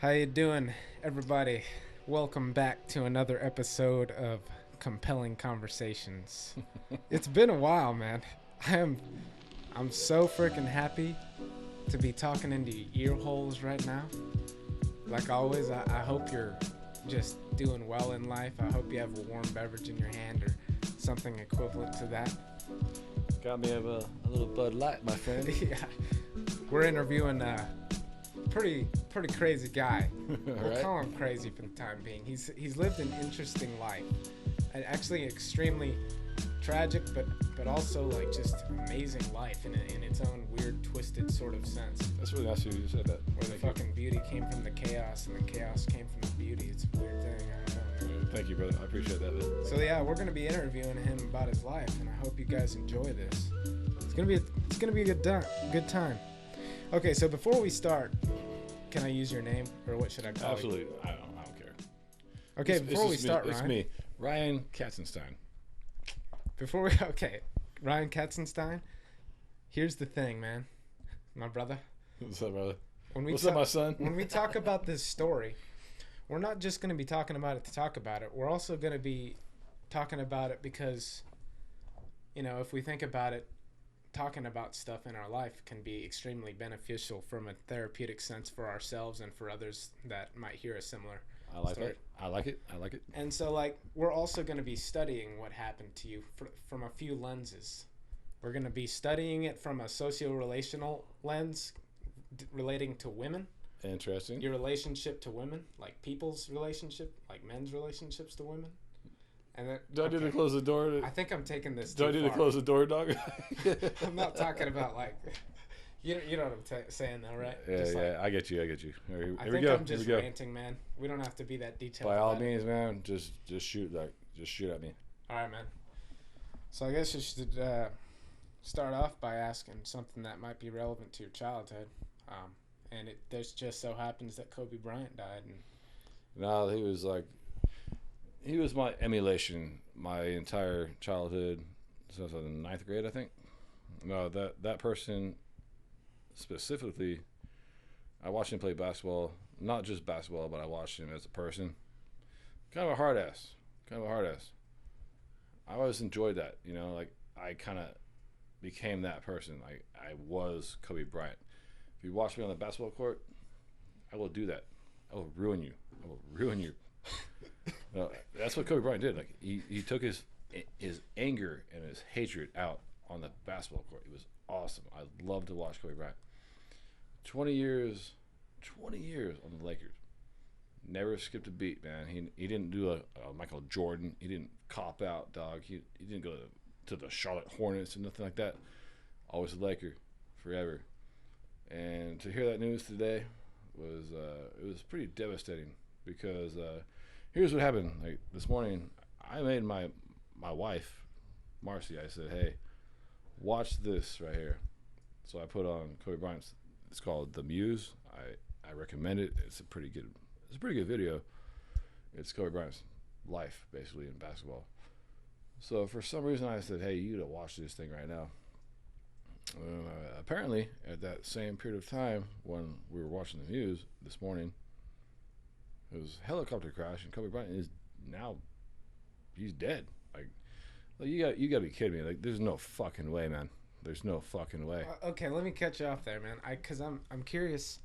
How you doing, everybody? Welcome back to another episode of Compelling Conversations. It's been a while, man. I'm so freaking happy to be talking into your ear holes right now. Like always, I hope you're just doing well in life. I hope you have a warm beverage in your hand or something equivalent to that. Got me a little Bud Light, my friend. Yeah, we're interviewing pretty crazy guy. We'll Right? call him crazy for the time being. He's lived an interesting life, and actually extremely tragic, but also like just amazing life in its own weird, twisted sort of sense. That's really nice of you said that. Where the fucking beauty came from the chaos, and the chaos came from the beauty. It's a weird thing. I don't know. Thank you, brother. I appreciate that. Man. So yeah, we're gonna be interviewing him about his life, and I hope you guys enjoy this. It's gonna be a good time. Okay, so before we start, can I use your name, or what should I call you? Absolutely. I don't care. Okay, before we start, it's Ryan. me, Ryan Katzenstein. Ryan Katzenstein. Here's the thing, man, my brother. What's up, brother? What's up, my son? When we talk about this story, we're not just going to be talking about it to talk about it. We're also going to be talking about it because, if we think about it, talking about stuff in our life can be extremely beneficial from a therapeutic sense for ourselves and for others that might hear a similar I like story. that. I like it. And so, we're also going to be studying what happened to you from a few lenses. We're going to be studying it from a socio-relational lens relating to women. Interesting. Your relationship to women, like people's relationship, like men's relationships to women. And then, Do I need to close the door? I think I'm taking this Do too I need far. to close the door, dog? I'm not talking about you know what I'm saying though, right? Yeah, Just I get you. Here I we think go. I'm just Here we go. ranting, man. We don't have to be that detailed. By all about it. means, man, just shoot at me. All right, man. So I guess you should start off by asking something that might be relevant to your childhood. And it just so happens that Kobe Bryant died. And No, he was my emulation my entire childhood. So I was in ninth grade, I think. No, that person specifically, I watched him play basketball. Not just basketball, but I watched him as a person. Kind of a hard ass. I always enjoyed that. I kind of became that person. I was Kobe Bryant. If you watch me on the basketball court, I will do that. I will ruin you. No, that's what Kobe Bryant did. He took his anger and his hatred out on the basketball court. It was awesome. I love to watch Kobe Bryant. 20 years on the Lakers. Never skipped a beat, man. He didn't do a Michael Jordan. He didn't cop out, dog. He didn't go to the Charlotte Hornets and nothing like that. Always a Laker, forever. And to hear that news today it was pretty devastating because here's what happened. Like this morning, I made my wife, Marcy. I said, "Hey, watch this right here." So I put on Kobe Bryant's. It's called The Muse. I recommend it. It's a pretty good video. It's Kobe Bryant's life basically in basketball. So for some reason I said, "Hey, you gotta watch this thing right now." Apparently, at that same period of time when we were watching the news this morning, it was a helicopter crash, and Kobe Bryant is now he's dead. Like you got to be kidding me! Like, there's no fucking way, man. There's no fucking way. Okay, let me cut you off there, man. Because I'm curious.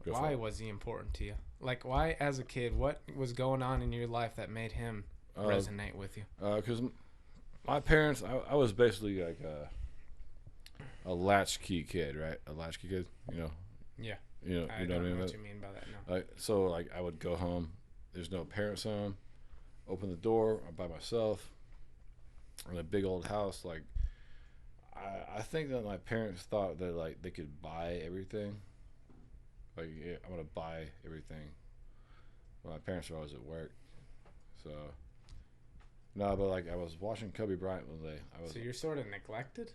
Why was he important to you? Like, why as a kid? What was going on in your life that made him resonate with you? Because my parents, I was basically like a latchkey kid, right? A latchkey kid, Yeah. You know I what I don't mean? know what you mean by that, no. So I would go home. There's no parents home. Open the door. I'm by myself. In a big old house. Like, I think that my parents thought that they could buy everything. Like, yeah, I'm gonna buy everything. Well, my parents were always at work, so no. But I was watching Kobe Bryant one day. So you're sort of neglected?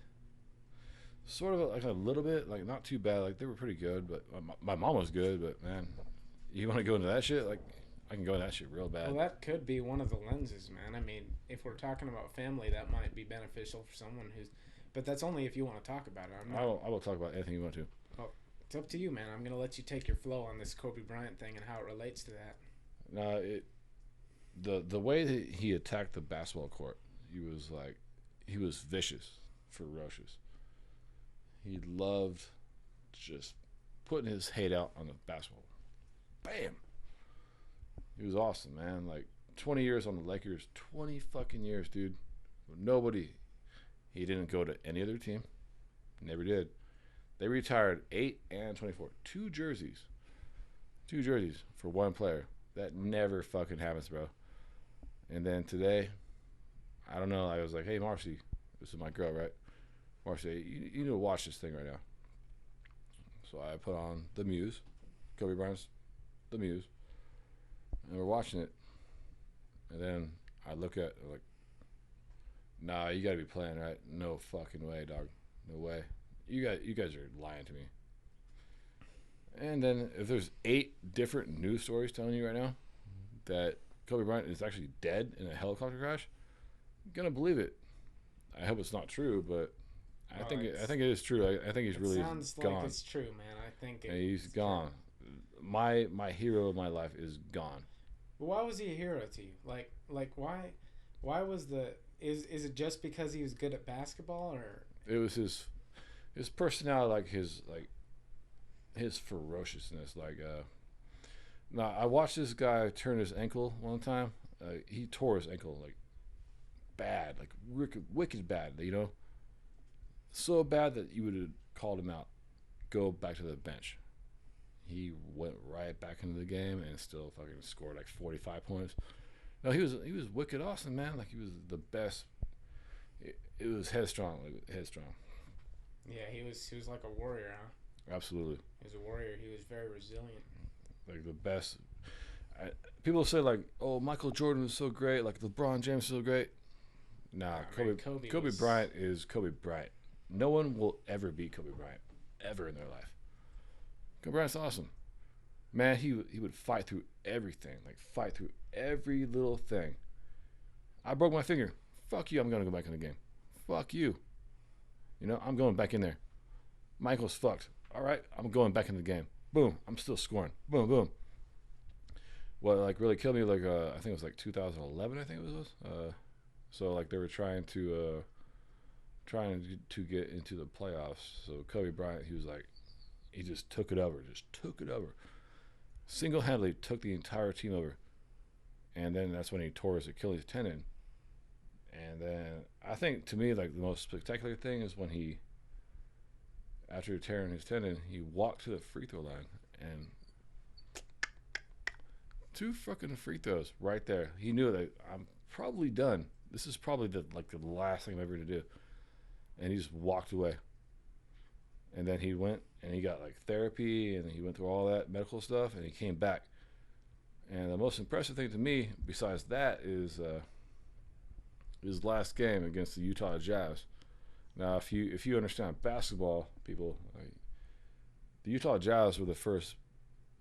Sort of a little bit, not too bad. Like, they were pretty good, but my mom was good. But man, you want to go into that shit? Like, I can go into that shit real bad. Well, that could be one of the lenses, man. I mean, if we're talking about family, that might be beneficial for someone who's. But that's only if you want to talk about it. I will talk about anything you want to. Well, It's up to you, man. I'm gonna let you take your flow on this Kobe Bryant thing and how it relates to that. No, the way that he attacked the basketball court, he was vicious, ferocious. He loved just putting his hate out on the basketball. Bam. He was awesome, man. Like 20 years on the Lakers, 20 fucking years, dude. Nobody. He didn't go to any other team. Never did. They retired 8 and 24. Two jerseys. Two jerseys for one player. That never fucking happens, bro. And then today, I don't know. I was like, hey, Marcy, this is my girl, right? Marcy, you need to watch this thing right now. So I put on The Muse, Kobe Bryant's The Muse, and we're watching it. And then I look at like, nah, you gotta be playing, right? No fucking way, dog. No way. You guys are lying to me. And then if there's 8 different news stories telling you right now that Kobe Bryant is actually dead in a helicopter crash, I'm gonna believe it. I hope it's not true, but I think it is true. I think he's really gone. Sounds like it's true, man. I think He's gone. True. My hero of my life is gone. But why was he a hero to you? Like why was the is it just because he was good at basketball, or it was his personality, his ferociousness. Now I watched this guy turn his ankle one time. He tore his ankle like bad, like wicked bad. You know, so bad that you would have called him out, go back to the bench. He went right back into the game and still fucking scored like 45 points. No, he was wicked awesome, man. Like he was the best. It was headstrong. yeah, he was like a warrior, huh? Absolutely. He was a warrior. He was very resilient. Like the best. People say like, oh, Michael Jordan was so great. Like LeBron James was so great. Nah, Kobe Bryant is Kobe Bryant. No one will ever beat Kobe Bryant ever in their life. Kobe Bryant's awesome. Man, he would fight through everything. Like fight through every little thing. I broke my finger. Fuck you, I'm gonna go back in the game. Fuck you. You know, I'm going back in there. Michael's fucked. Alright, I'm going back in the game. Boom, I'm still scoring. Boom, boom. What like really killed me, like I think it was like 2011, I think it was. So like they were trying to get into the playoffs. So Kobe Bryant, he just took it over. Single-handedly took the entire team over. And then that's when he tore his Achilles tendon. And then I think to me, like the most spectacular thing is when he, after tearing his tendon, he walked to the free throw line and 2 fucking free throws right there. He knew that I'm probably done. This is probably the last thing I'm ever to do. And he just walked away. And then he went and he got like therapy and he went through all that medical stuff and he came back. And the most impressive thing to me, besides that, is his last game against the Utah Jazz. Now, if you understand basketball, people, like, the Utah Jazz were the first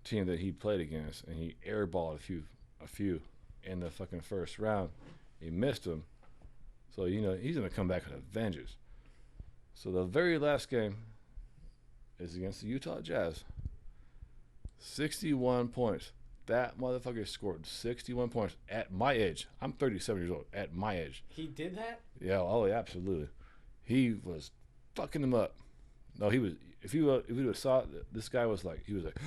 team that he played against, and he airballed a few in the fucking first round. He missed them, so you know he's gonna come back with a vengeance. So the very last game is against the Utah Jazz. 61 points. That motherfucker scored 61 points at my age. I'm 37 years old. At my age. He did that? Yeah. Oh, yeah, absolutely. He was fucking him up. No, he was. If you would have saw it, this guy was like, he was like,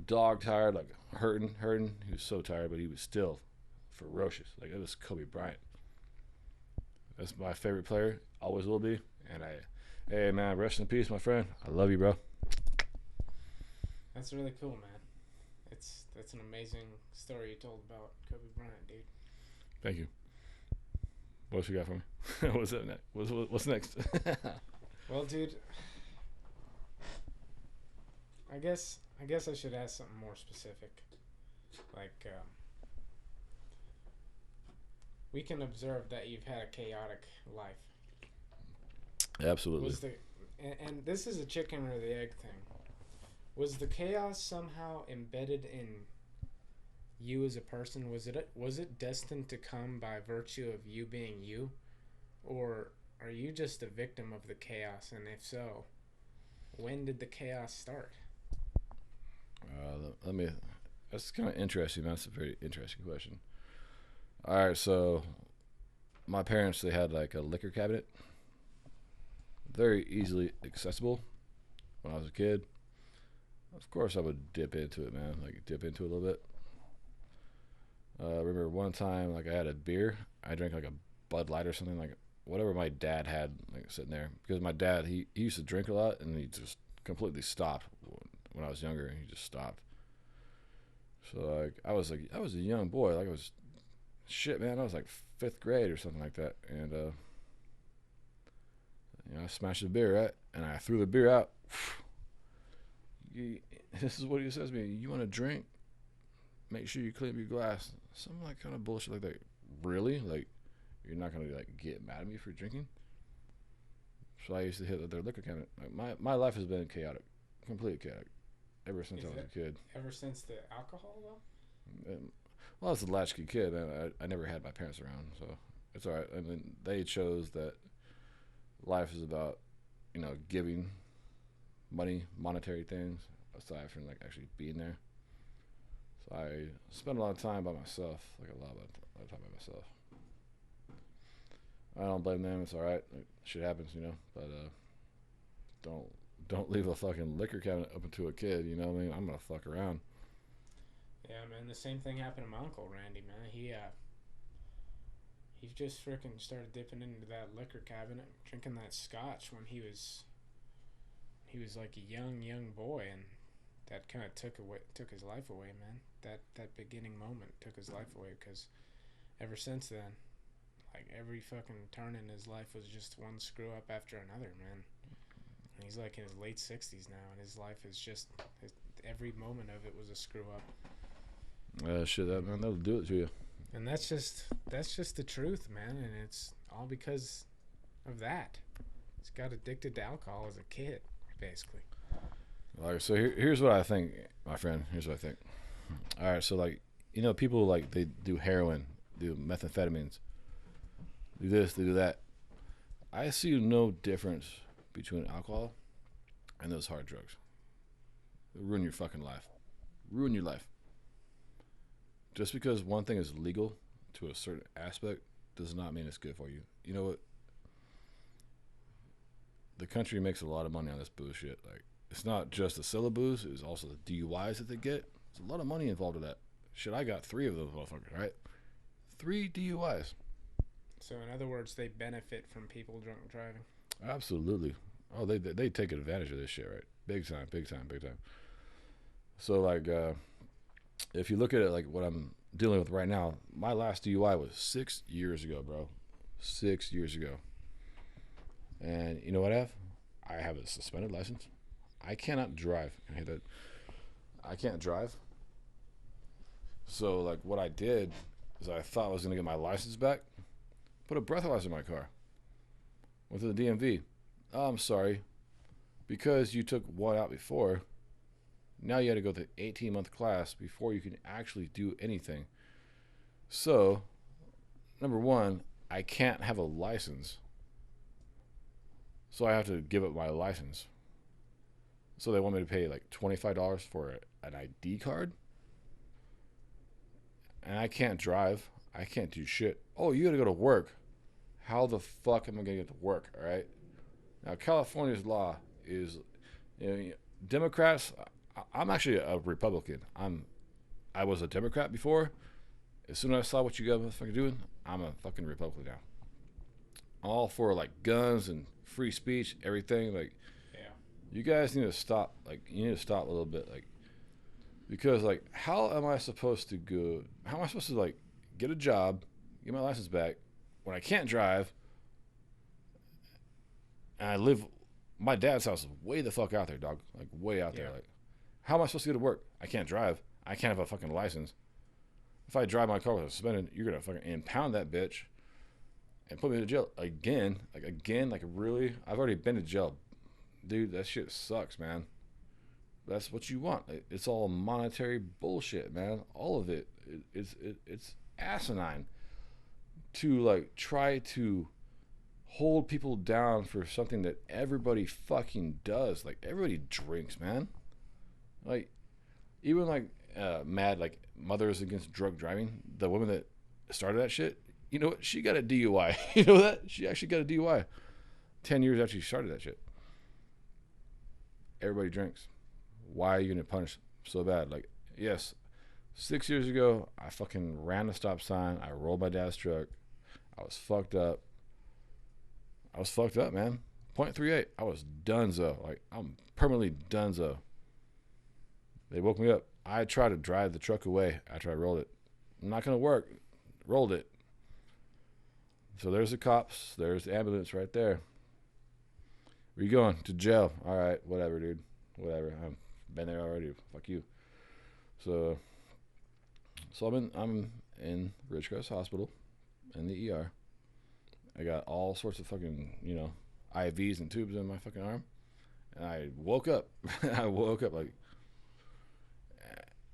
dog tired, like hurting. He was so tired, but he was still ferocious. Like it was Kobe Bryant. That's my favorite player. Always will be. And hey man, rest in peace, my friend. I love you, bro. That's really cool, man. That's an amazing story you told about Kobe Bryant, dude. Thank you. What else you got for me? What's up next? What's next? Well, dude, I guess I should ask something more specific. Like, we can observe that you've had a chaotic life. Absolutely. And this is a chicken or the egg thing. Was the chaos somehow embedded in you as a person? Was it destined to come by virtue of you being you, or are you just a victim of the chaos? And if so, When did the chaos start? Let me. That's kind of interesting, man. That's a very interesting question. All right, so my parents, they had like a liquor cabinet, very easily accessible. When I was a kid, of course, I would dip into it, man. Like dip into it a little bit. I remember one time, like I had a beer. I drank like a Bud Light or something, like whatever my dad had, like sitting there. Because my dad, he used to drink a lot, and he just completely stopped when I was younger. He just stopped. So like I was a young boy. Like I was shit, man. I was like fifth grade or something like that, and I smashed the beer, right, and I threw the beer out. This is what he says to me. You want to drink? Make sure you clean up your glass. Some like kind of bullshit like that. Really? Like you're not gonna like get mad at me for drinking? So I used to hit their liquor cabinet. Like my life has been chaotic, completely chaotic, ever since I was a kid. Ever since the alcohol, though? And, well, I was a latchkey kid, man. I never had my parents around, so it's all right. I mean, they chose that life is about, giving money, monetary things, aside from like actually being there. So I spend a lot of time by myself, like a lot of time by myself. I don't blame them. It's all right. Like, shit happens, But don't don't leave a fucking liquor cabinet open to a kid. You know what I mean? I'm gonna fuck around. Yeah, man. The same thing happened to my uncle Randy, man. He just freaking started dipping into that liquor cabinet, drinking that scotch when he was like a young boy, and that kind of took his life away, man. That beginning moment took his life away because ever since then, like every fucking turn in his life was just one screw up after another, man. And he's like in his late 60s now, and his life is just every moment of it was a screw up. Shit, that man, that'll do it to you. And that's just the truth, man. And it's all because of that. He's got addicted to alcohol as a kid, basically. Like, so here's what I think, my friend. Here's what I think. All right, so like, people like they do heroin, do methamphetamines, do this, they do that. I see no difference between alcohol and those hard drugs. They'll ruin your fucking life. Ruin your life. Just because one thing is legal to a certain aspect does not mean it's good for you. You know what? The country makes a lot of money on this bullshit. Like, it's not just the syllabus, it's also the DUIs that they get. There's a lot of money involved in that. Shit, I got 3 of those motherfuckers, right? 3 DUIs. So in other words, they benefit from people drunk driving. Absolutely. Oh, they take advantage of this shit, right? Big time, big time, big time. So like, if you look at it like what I'm dealing with right now, my last DUI was 6 years ago, bro. 6 years ago. And you know what I have? I have a suspended license. I cannot drive. I hate that. I can't drive. So like what I did is I thought I was gonna get my license back. Put a breathalyzer in my car. Went to the DMV. Oh, I'm sorry. Because you took one out before, now you had to go to the 18-month class before you can actually do anything. So, number one, I can't have a license. So I have to give up my license. So they want me to pay like $25 for an ID card. And I can't drive. I can't do shit. Oh, you gotta go to work. How the fuck am I gonna get to work, alright? Now, California's law is, Democrats, I'm actually a Republican. I was a Democrat before. As soon as I saw what you guys fucking doing, I'm a fucking Republican now. All for like guns and free speech, everything. Like, Yeah. you guys need to stop. Like, you need to stop a little bit. Like, because like, how am I supposed to go? How am I supposed to like get a job, get my license back when I can't drive, and I live? My dad's house is way the fuck out there, dog. Like way out there. Like, how am I supposed to get to work? I can't drive. I can't have a fucking license. If I drive my car with a suspended, you're gonna fucking impound that bitch and put me in jail again. Like really? I've already been to jail, dude. That shit sucks, man. That's what you want. It's all monetary bullshit, man. All of it. It's asinine to like try to hold people down for something that everybody fucking does. Like everybody drinks, man. Like even like mad like Mothers Against Drug Driving, the woman that started that shit. You know what? She got a DUI. You know that? She actually got a DUI 10 years after she started that shit. Everybody drinks. Why are you gonna punish so bad? Like, yes, 6 years ago, I fucking ran the stop sign. I rolled my dad's truck. I was fucked up. Man. .38. I was donezo. Like, I'm permanently donezo. They woke me up. I tried to drive the truck away after I rolled it. Not gonna work. Rolled it. So there's the cops. There's the ambulance right there. Where you going? To jail. All right, whatever, dude. Whatever. I've been there already. Fuck you. So I'm in Ridgecrest Hospital in the ER. I got all sorts of fucking, IVs and tubes in my fucking arm. And I woke up. I woke up like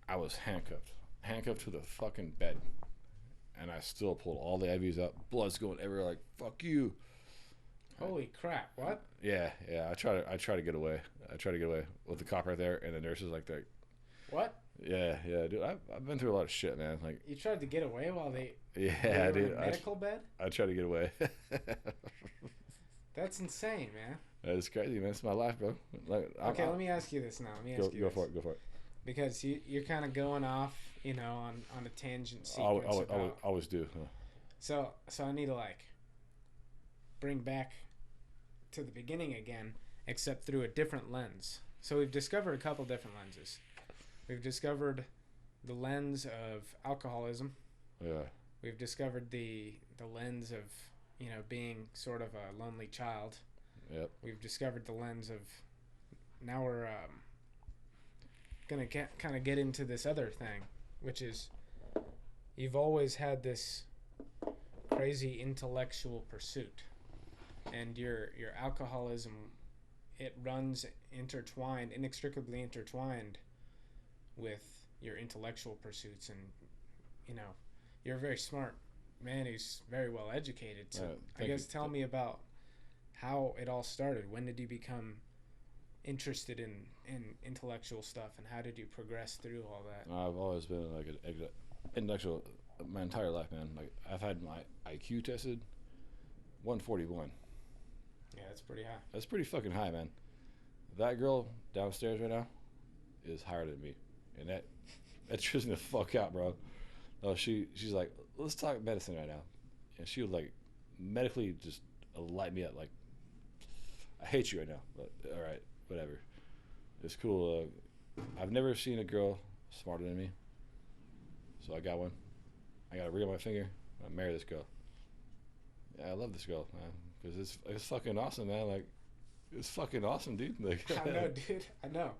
I was handcuffed to the fucking bed. And I still pulled all the IVs out. Blood's going everywhere. Like, fuck you. Holy crap! What? Yeah. I try to get away. I try to get away with the cop right there, and the nurses like that. What? Yeah, dude. I've been through a lot of shit, man. Like, you tried to get away while they were in a medical bed? I tried to get away. That's insane, man. That's crazy, man. It's my life, bro. Like, okay, let me ask you this now. Go for it. Because you're kind of going off, on a tangent sequence. I always do. Huh? So I need to bring back to the beginning again, except through a different lens. So we've discovered a couple different lenses. We've discovered the lens of alcoholism. Yeah. We've discovered the lens of, being sort of a lonely child. Yep. We've discovered the lens of, now we're gonna kind of get into this other thing, which is you've always had this crazy intellectual pursuit, and your alcoholism, it runs inextricably intertwined with your intellectual pursuits. And you're a very smart man who's very well educated, so I guess tell me about how it all started. When did you become interested in intellectual stuff, and how did you progress through all that? I've always been like an intellectual my entire life, man. Like, I've had my IQ tested 141. Yeah, that's pretty high. That's pretty fucking high, man. That girl downstairs right now is higher than me, and that trips me the fuck out, bro. Oh, she's like, let's talk medicine right now, and she would like medically just light me up. Like, I hate you right now, but all right, whatever. It's cool. I've never seen a girl smarter than me, so I got one. I got a ring on my finger. I marry this girl. Yeah, I love this girl, man, because it's fucking awesome, man. Like, it's fucking awesome, dude. Like, I know, dude. I know.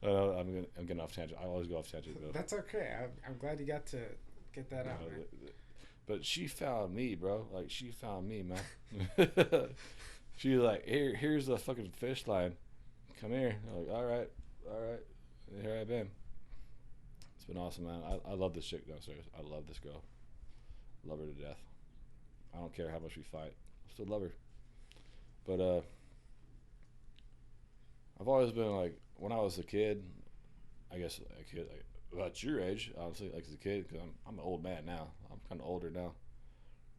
I'm getting off tangent. I always go off tangent, though. That's okay. I'm glad you got to get that out, man. But she found me, bro. Like, she found me, man. She's like, here's the fucking fish line. Come here. I'm like, all right. And here I've been. It's been awesome, man. I love this chick downstairs. I love this girl. Love her to death. I don't care how much we fight. I still love her. But I've always been like, when I was a kid, I guess a kid like about your age, honestly, like as a kid, because I'm an old man now. I'm kind of older now.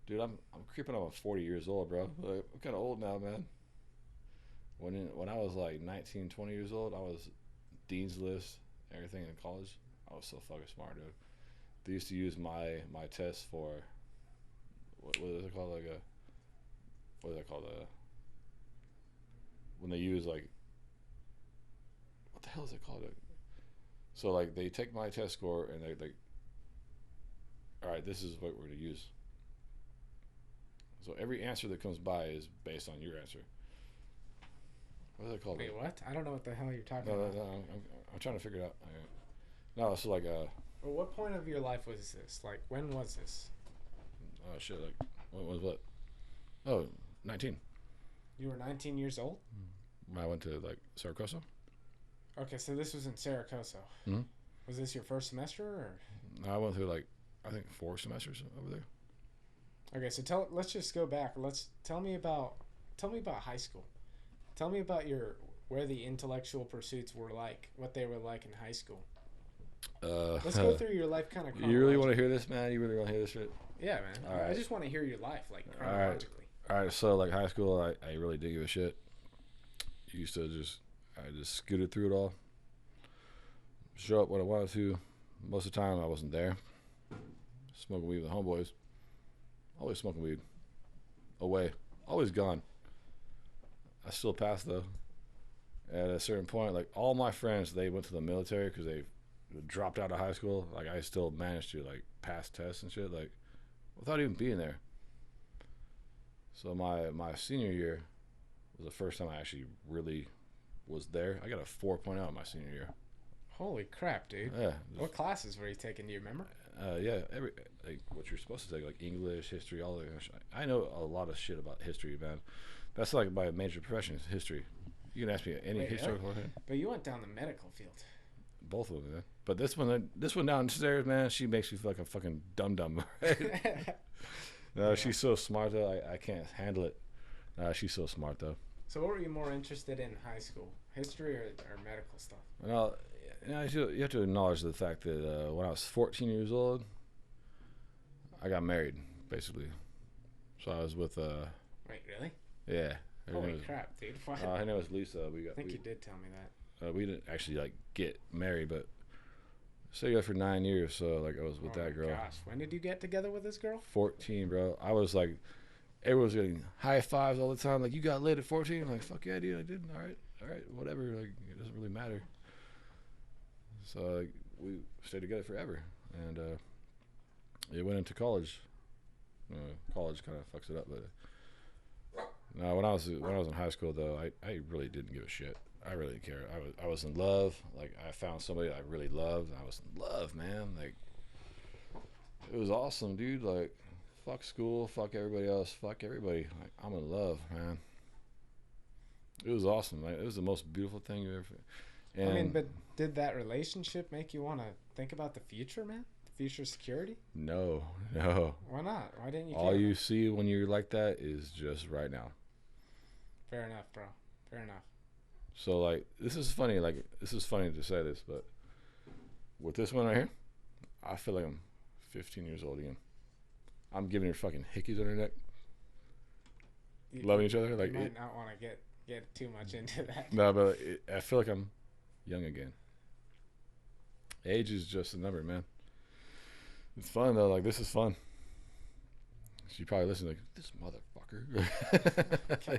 Dude, I'm creeping on 40 years old, bro. Like, I'm kind of old now, man. When I was like 19, 20 years old, I was Dean's List, everything in college. I was so fucking smart, dude. They used to use my test for what is it called? What is that called? When they use like, what the hell is it called? So like they take my test score and they like, all right, this is what we're gonna use. So every answer that comes by is based on your answer. What is that called? Wait, what? I don't know what the hell you're talking about. No, I'm trying to figure it out. No, so like Well, what point of your life was this? Like, when was this? Oh shit! Like, what was what? Oh, 19. You were 19 years old? I went to like Saracosa. Okay, so this was in Saracosa. Mm-hmm. Was this your first semester, or? I went through like, I think 4 semesters over there. Okay, so let's just go back. Tell me about high school. Tell me about your where the intellectual pursuits were like, what they were like in high school. Let's go through your life kind of You really want to chronologically. hear this, man? You really want to hear this shit? Yeah, man. All I right. just want to hear your life, like All right. chronologically. All right. So like high school, I really didn't give a shit. Used to I just scooted through it all. Show up when I wanted to. Most of the time I wasn't there. Smoking weed with the homeboys. Always smoking weed. Away. Always gone. I still passed though. At a certain point, like all my friends, they went to the military because they dropped out of high school. Like I still managed to like pass tests and shit, like without even being there. So my senior year was the first time I actually really was there. I got a 4.0 my senior year. Holy crap, dude. Yeah. What classes were you taking? Do you remember? Yeah, every like what you're supposed to take, like English, history, all that. I know a lot of shit about history, man. That's like my major profession is history. You can ask me any Wait, historical really? thing. But you went down the medical field. Both of them, man. But this one downstairs, man, she makes me feel like a fucking dum dum. No, Yeah. she's so smart though. I can't handle it. She's so smart though. So what were you more interested in high school? History or medical stuff? Well, you have to acknowledge the fact that when I was 14 years old, I got married, basically. So I was with Wait, really? yeah. Her Holy name was, crap, dude. What? her name was Lisa. I think you did tell me that. We didn't actually like get married, but stayed together for 9 years. So like I was with Oh that girl. my gosh. When did you get together with this girl? 14, bro. I was like, everyone was getting high fives all the time. Like, you got laid at 14? I'm like, fuck yeah, dude, I did. All right, whatever. Like, it doesn't really matter. So like, we stayed together forever, and it went into college. College kind of fucks it up, but no, when I was in high school though, I really didn't give a shit. I really didn't care. I was in love. Like I found somebody I really loved. I was in love, man. Like it was awesome, dude. Like fuck school, fuck everybody else, fuck everybody. Like I'm in love, man. It was awesome. Like it was the most beautiful thing you ever. And I mean, but did that relationship make you want to think about the future, man? The future security? no, no. Why not? Why didn't you All care? you see when you're like that is just right now. Fair enough, bro. Fair enough. So like this is funny. Like this is funny to say this, but with this one right here, I feel like I'm 15 years old again. I'm giving her fucking hickeys on her neck, loving each other. Like you might it, not want to get too much into that. no, but I feel like I'm young again. Age is just a number, man. It's fun though. Like this is fun. She probably listened like this motherfucker.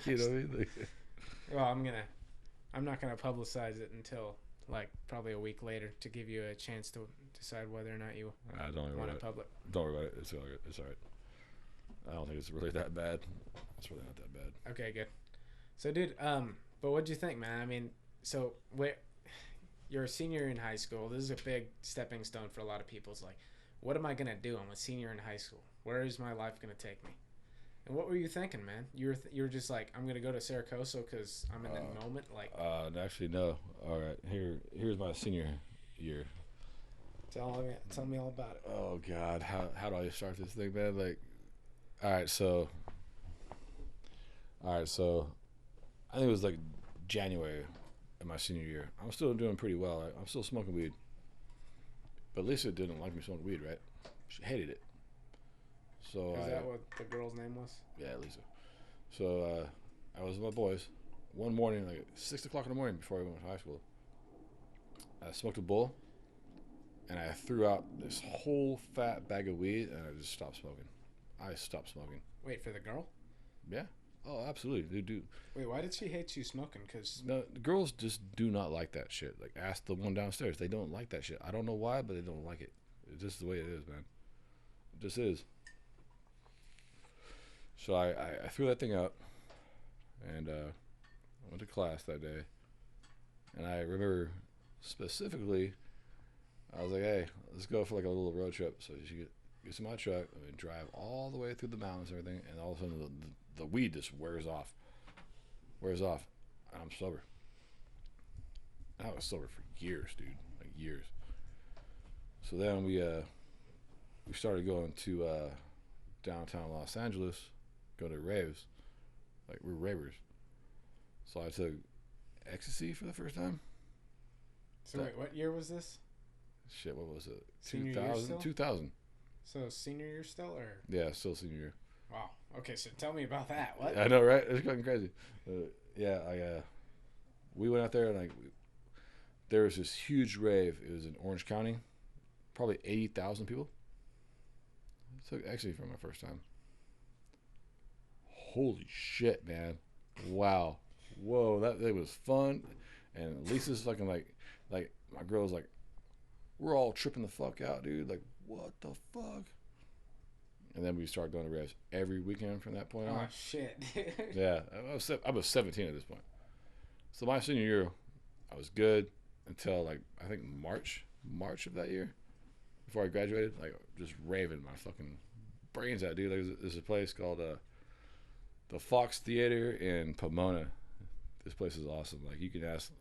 You know what I mean? Like, Well, I'm not gonna publicize it until like probably a week later to give you a chance to decide whether or not you don't worry want about it it. public. Don't worry about it. It's all right. It's all right. I don't think it's really that bad. It's really not that bad. Okay, good. So, dude, but what'd you think, man? I mean, so where you're a senior in high school. This is a big stepping stone for a lot of people. It's like, what am I gonna do? I'm a senior in high school. Where is my life gonna take me? And what were you thinking, man? You were just like, I'm gonna go to Saracoso because I'm in the moment. Like, Actually, no. All right. Here's my senior year. tell me all about it. Oh God, how do I start this thing, man? Like, all right, so I think it was like January of my senior year. I'm still doing pretty well. I'm still smoking weed, but Lisa didn't like me smoking weed, right? She hated it. So Is that what the girl's name was? yeah, Lisa. So I was with my boys one morning, like 6 o'clock in the morning before I went to high school. I smoked a bowl, and I threw out this whole fat bag of weed, and I just stopped smoking. I stopped smoking. Wait, for the girl? Yeah. Oh, absolutely. They do. Wait, why did she hate you smoking? Because No, the girls just do not like that shit. Like, ask the one downstairs. They don't like that shit. I don't know why, but they don't like it. It's just the way it is, man. It just is. So I threw that thing out, and I went to class that day. And I remember specifically, I was like, hey, let's go for like a little road trip. So she gets in my truck and drive all the way through the mountains and everything. And all of a sudden, the weed just wears off. And I'm sober. I was sober for years, dude. Like years. So then we started going to downtown Los Angeles, go to raves. Like, we're ravers. So I took ecstasy for the first time. So wait, what year was this? Shit, what was it? Senior year still? 2000. So senior year still, or? Yeah, still senior year. Wow. Okay, so tell me about that. What? I know, right? It's fucking crazy. We went out there and there was this huge rave. It was in Orange County, probably 80,000 people. So actually, for my first time. Holy shit, man! Wow, whoa, that it was fun. And Lisa's fucking like my girl's like, we're all tripping the fuck out, dude. Like, what the fuck? And then we started going to raves every weekend from that point on. Oh shit. Yeah, I was 17 at this point. So my senior year, I was good until like I think March of that year, before I graduated. Like, just raving my fucking brains out, dude. Like, there's a place called the Fox Theater in Pomona. This place is awesome. Like, you can ask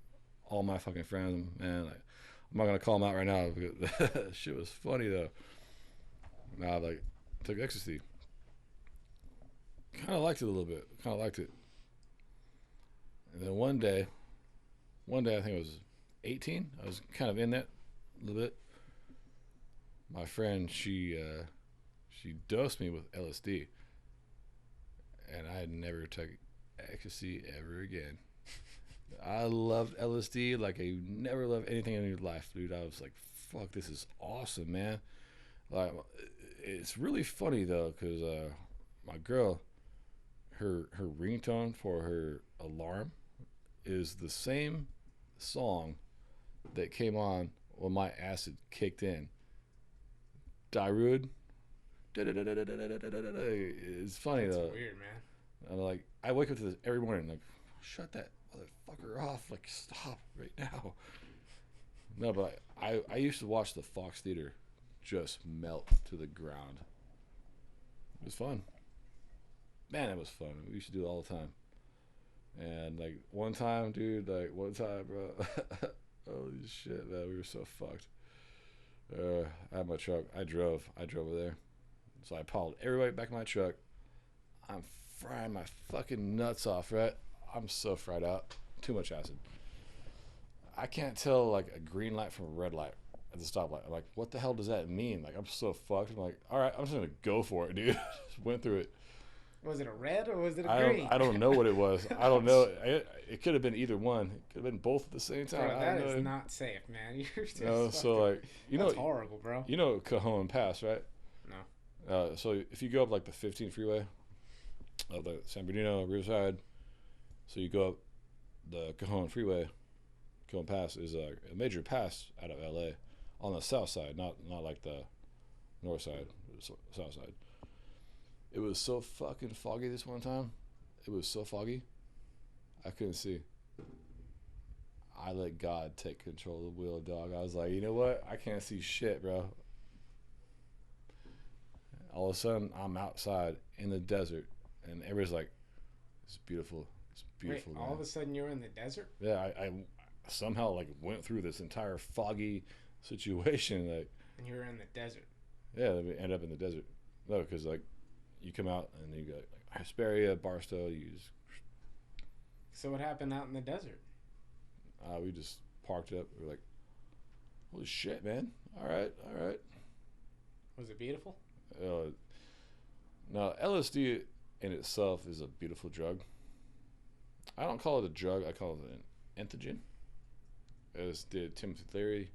all my fucking friends, man. Like, I'm not gonna call them out right now because shit was funny though. Nah, like, took ecstasy. Kind of liked it a little bit. Kind of liked it. And then one day I think I was 18. I was kind of in that a little bit. My friend, she dosed me with LSD, and I had never took ecstasy ever again. I loved LSD like I never loved anything in your life, dude. I was like, fuck, this is awesome, man. Like, it's really funny though, because my girl, her ringtone for her alarm is the same song that came on when my acid kicked in. Darude. It's funny though. That's weird, man. I'm like, I wake up to this every morning, like, shut that motherfucker off, like, stop right now. No, but I used to watch the Fox Theater just melt to the ground. It was fun. Man, it was fun. We used to do it all the time. And like one time, bro. Holy shit, man, we were so fucked. I had my truck. I drove over there. So I piled everybody back in my truck. I'm frying my fucking nuts off, right? I'm so fried out. Too much acid. I can't tell like a green light from a red light at the stoplight. I'm like, what the hell does that mean? Like, I'm so fucked. I'm like, all right, I'm just gonna go for it, dude. Just went through it. Was it a red or was it a green? I don't know what it was. I don't know. It could have been either one. It could have been both at the same time. Bro, that is not safe, man. You're just so like, that's horrible, bro. You know Cajon Pass, right? No. So if you go up like the 15 freeway of the San Bernardino Riverside, so you go up the Cajon Freeway. Cajon Pass is a major pass out of LA on the south side, not like the north side, south side. It was so fucking foggy this one time. It was so foggy, I couldn't see. I let God take control of the wheel, dog. I was like, you know what? I can't see shit, bro. All of a sudden, I'm outside in the desert, and everybody's like, it's beautiful. It's beautiful. Wait, all of a sudden you're in the desert? Yeah, I somehow like went through this entire foggy situation. Like, and you were in the desert? Yeah, we end up in the desert. No, because like, you come out and you got like Hesperia, Barstow. So what happened out in the desert? We just parked up. We were like, holy shit, man. All right. Was it beautiful? No, LSD in itself is a beautiful drug. I don't call it a drug. I call it an entheogen, as did Timothy Leary.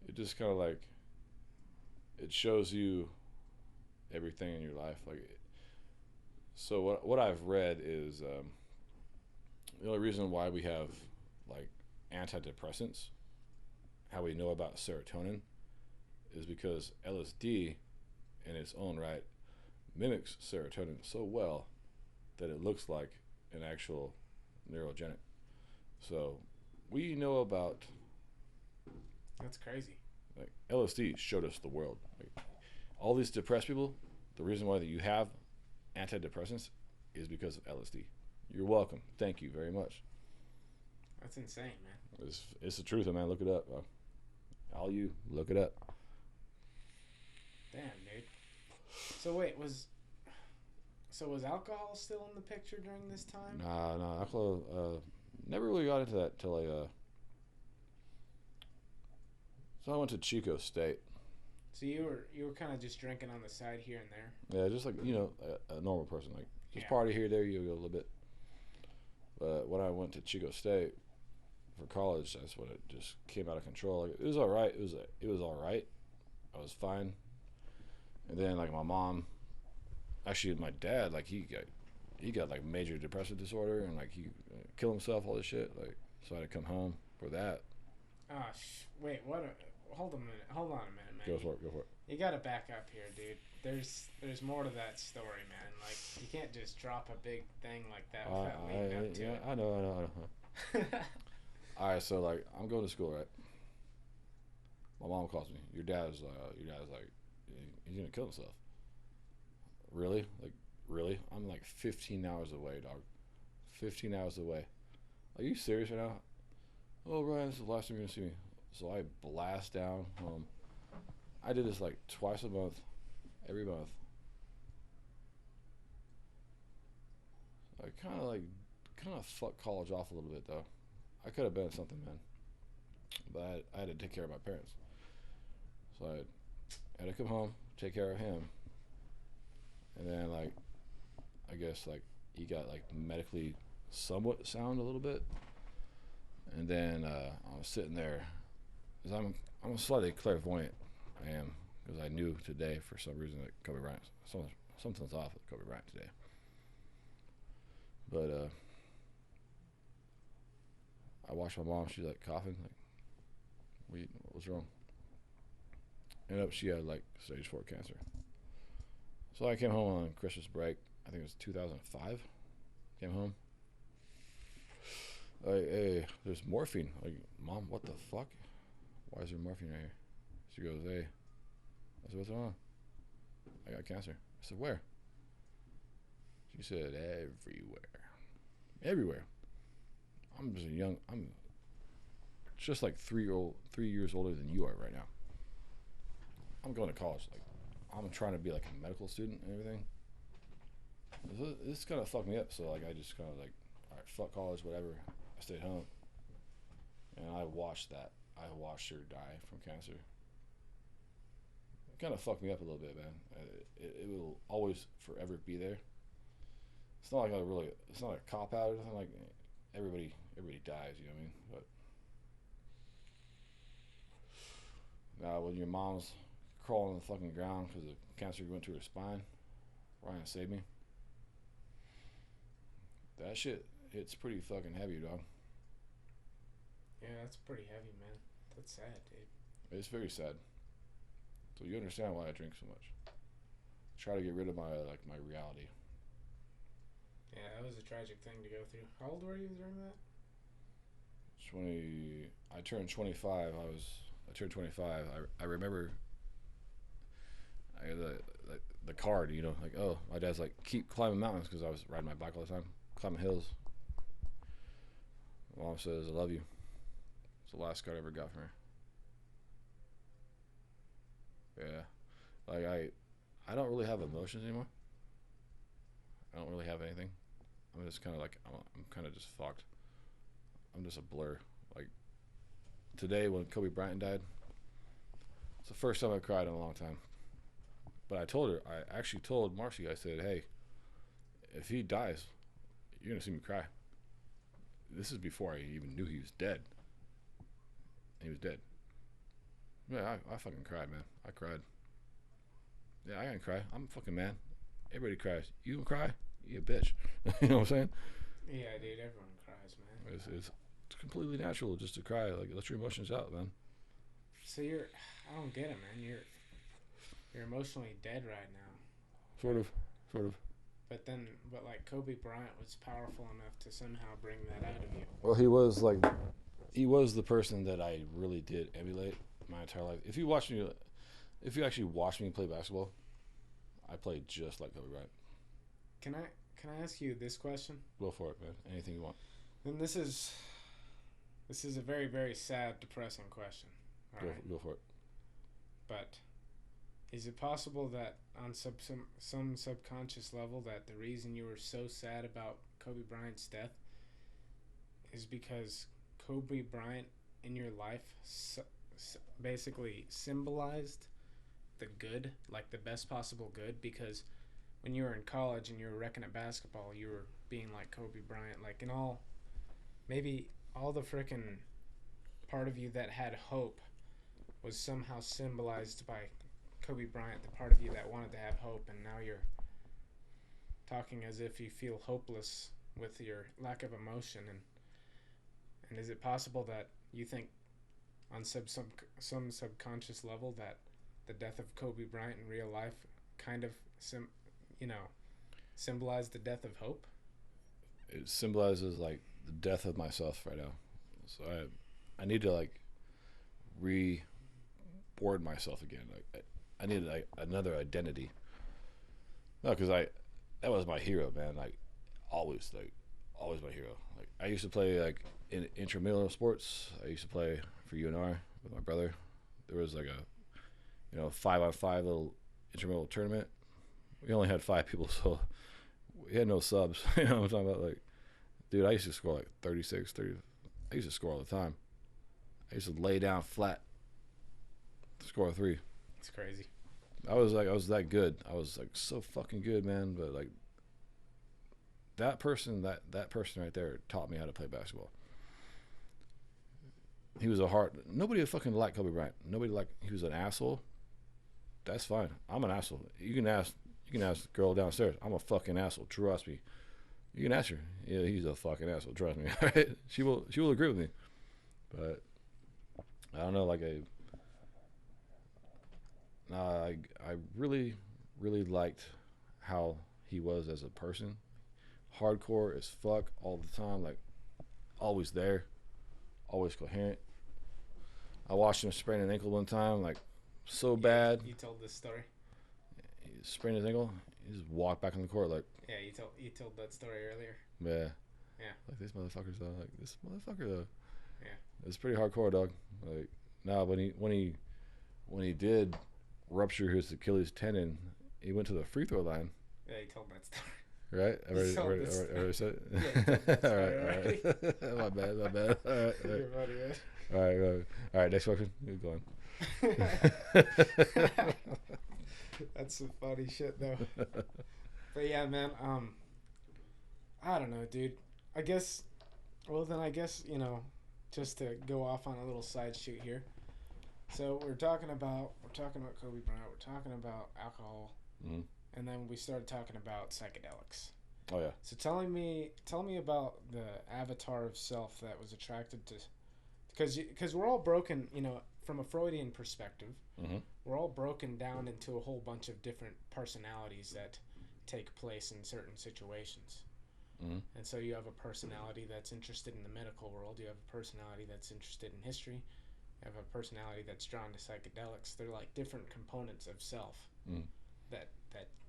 It just kind of like, it shows you everything in your life. Like, so what I've read is the only reason why we have like antidepressants, how we know about serotonin, is because LSD in its own right mimics serotonin so well that it looks like an actual neurogenic. So we know about, that's crazy. Like, LSD showed us the world. Like, all these depressed people, the reason why that you have antidepressants is because of LSD. You're welcome. Thank you very much. That's insane, man. It's the truth, man. Look it up, bro. All you, look it up. Damn, dude. So was alcohol still in the picture during this time? Nah. Alcohol. Never really got into that till so I went to Chico State. So you were kind of just drinking on the side here and there. Yeah, just like a normal person, like just Yeah. party here, there, you go a little bit. But when I went to Chico State for college, that's when it just came out of control. Like, it was all right. It was all right. I was fine. And then like my mom, actually my dad, like he got like major depressive disorder and like he killed himself, all this shit. Like so I had to come home for that. Ah, wait, what? Hold a minute. Hold on a minute, man. Go for it. Go for it. You gotta back up here, dude. There's more to that story, man. Like you can't just drop a big thing like that without leading up to it. I know. All right, so like I'm going to school, right? My mom calls me. Your dad's like, he's gonna kill himself. Really? Like, really? I'm like 15 hours away, dog. 15 hours away. Are you serious right now? Oh, Ryan, this is the last time you're gonna see me. So I blast down home. I did this like twice a month, every month. I kind of fucked college off a little bit though. I could have been something, man. But I had to take care of my parents. So I had to come home, take care of him, and then like I guess like he got like medically somewhat sound a little bit, and then I was sitting there, cause I'm slightly clairvoyant. I am because I knew today for some reason that Kobe Bryant something's off with Kobe Bryant today, but I watched my mom. She's like coughing, like what was wrong? Ended up she had like stage 4 cancer. So I came home on Christmas break. I think it was 2005. Came home. Like, hey, there's morphine. Like, Mom, what the fuck? Why is there morphine right here? She goes, hey. I said, what's going on? I got cancer. I said, where? She said, everywhere. Everywhere. I'm just like 3 years older than you are right now. I'm going to college. Like, I'm trying to be like a medical student and everything. This kind of fucked me up. So like, I just kind of like, all right, fuck college, whatever. I stayed home, and I watched that. I watched her die from cancer. It kind of fucked me up a little bit, man. It will always forever be there. It's not like it's not a cop out or anything. Like everybody dies, you know what I mean? But now when your mom's crawling on the fucking ground because the cancer went to her spine, Ryan saved me. That shit hits pretty fucking heavy, dog. Yeah, that's pretty heavy, man. That's sad, dude. It's very sad. So you understand why I drink so much. Try to get rid of my reality. Yeah, that was a tragic thing to go through. How old were you during that? I turned 25. I turned 25. I remember I had the card, you know, like, oh, my dad's like, keep climbing mountains because I was riding my bike all the time, climbing hills. My mom says, I love you. It's the last card I ever got from her. Yeah. Like, I don't really have emotions anymore. I don't really have anything. I'm just kind of like, I'm kind of just fucked. I'm just a blur. Like, today when Kobe Bryant died, it's the first time I cried in a long time. But I actually told Marcy, I said, hey, if he dies, you're going to see me cry. This is before I even knew he was dead. And he was dead. Yeah, I fucking cried, man. I cried. Yeah, I gotta cry. I'm a fucking man. Everybody cries. You gonna cry? You a bitch. You know what I'm saying? Yeah, dude, everyone cries, man. It's completely natural just to cry. Like, let your emotions out, man. So I don't get it, man. You're emotionally dead right now. Sort of. But like Kobe Bryant was powerful enough to somehow bring that out of you. Well, he was the person that I really did emulate my entire life. If you actually watch me play basketball, I played just like Kobe Bryant. Can I ask you this question? Go for it, man. Anything you want. And this is a very, very sad, depressing question. All right. Go for it. But Is it possible that on some subconscious level that the reason you were so sad about Kobe Bryant's death is because Kobe Bryant in your life basically symbolized the good, like the best possible good? Because when you were in college and you were wrecking at basketball, you were being like Kobe Bryant, like in all, maybe all the freaking part of you that had hope was somehow symbolized by Kobe Bryant, the part of you that wanted to have hope, and now you're talking as if you feel hopeless with your lack of emotion. And is it possible that you think on some subconscious level that the death of Kobe Bryant in real life kind of you know symbolized the death of hope? It symbolizes like the death of myself right now. So I need to like reboard myself again. Like I need like another identity. No, because that was my hero, man. Like always my hero. Like I used to play like in intramural sports. I used to play for UNR with my brother. There was like a 5-on-5 little intramural tournament. We only had 5 people, so we had no subs. You know what I'm talking about? Like, dude, I used to score like 36, 30. I used to score all the time. I used to lay down flat, score a 3. It's crazy. I was that good. I was like so fucking good, man. But like that person right there taught me how to play basketball. He was nobody fucking liked Kobe Bryant. Nobody he was an asshole. That's fine. I'm an asshole. You can ask the girl downstairs. I'm a fucking asshole. Trust me. You can ask her. Yeah, he's a fucking asshole. Trust me. All right? She will agree with me. But I don't know. Like I really liked how he was as a person. Hardcore as fuck all the time. Like always there. Always coherent. I watched him sprain an ankle one time. Like so bad. You told this story. He sprained his ankle. He just walked back on the court like. Yeah, you told that story earlier. Yeah. Yeah. Like this motherfucker's though. Like this motherfucker though. Yeah. It's pretty hardcore, dog. Like when he did rupture his Achilles tendon, he went to the free throw line. Yeah, you told that story. Right? I already said it? Yeah, all right. My bad. All right. You're funny, man. All right, next question. Keep going. That's some funny shit, though. But yeah, man, I don't know, dude. I guess, just to go off on a little side shoot here. So we're talking about Kobe Bryant, we're talking about alcohol, and then we started talking about psychedelics. Oh yeah. So tell me about the avatar of self that was attracted to, because we're all broken, from a Freudian perspective. Mm-hmm. We're all broken down into a whole bunch of different personalities that take place in certain situations. Mm-hmm. And so you have a personality that's interested in the medical world. You have a personality that's interested in history. You have a personality that's drawn to psychedelics. They're like different components of self that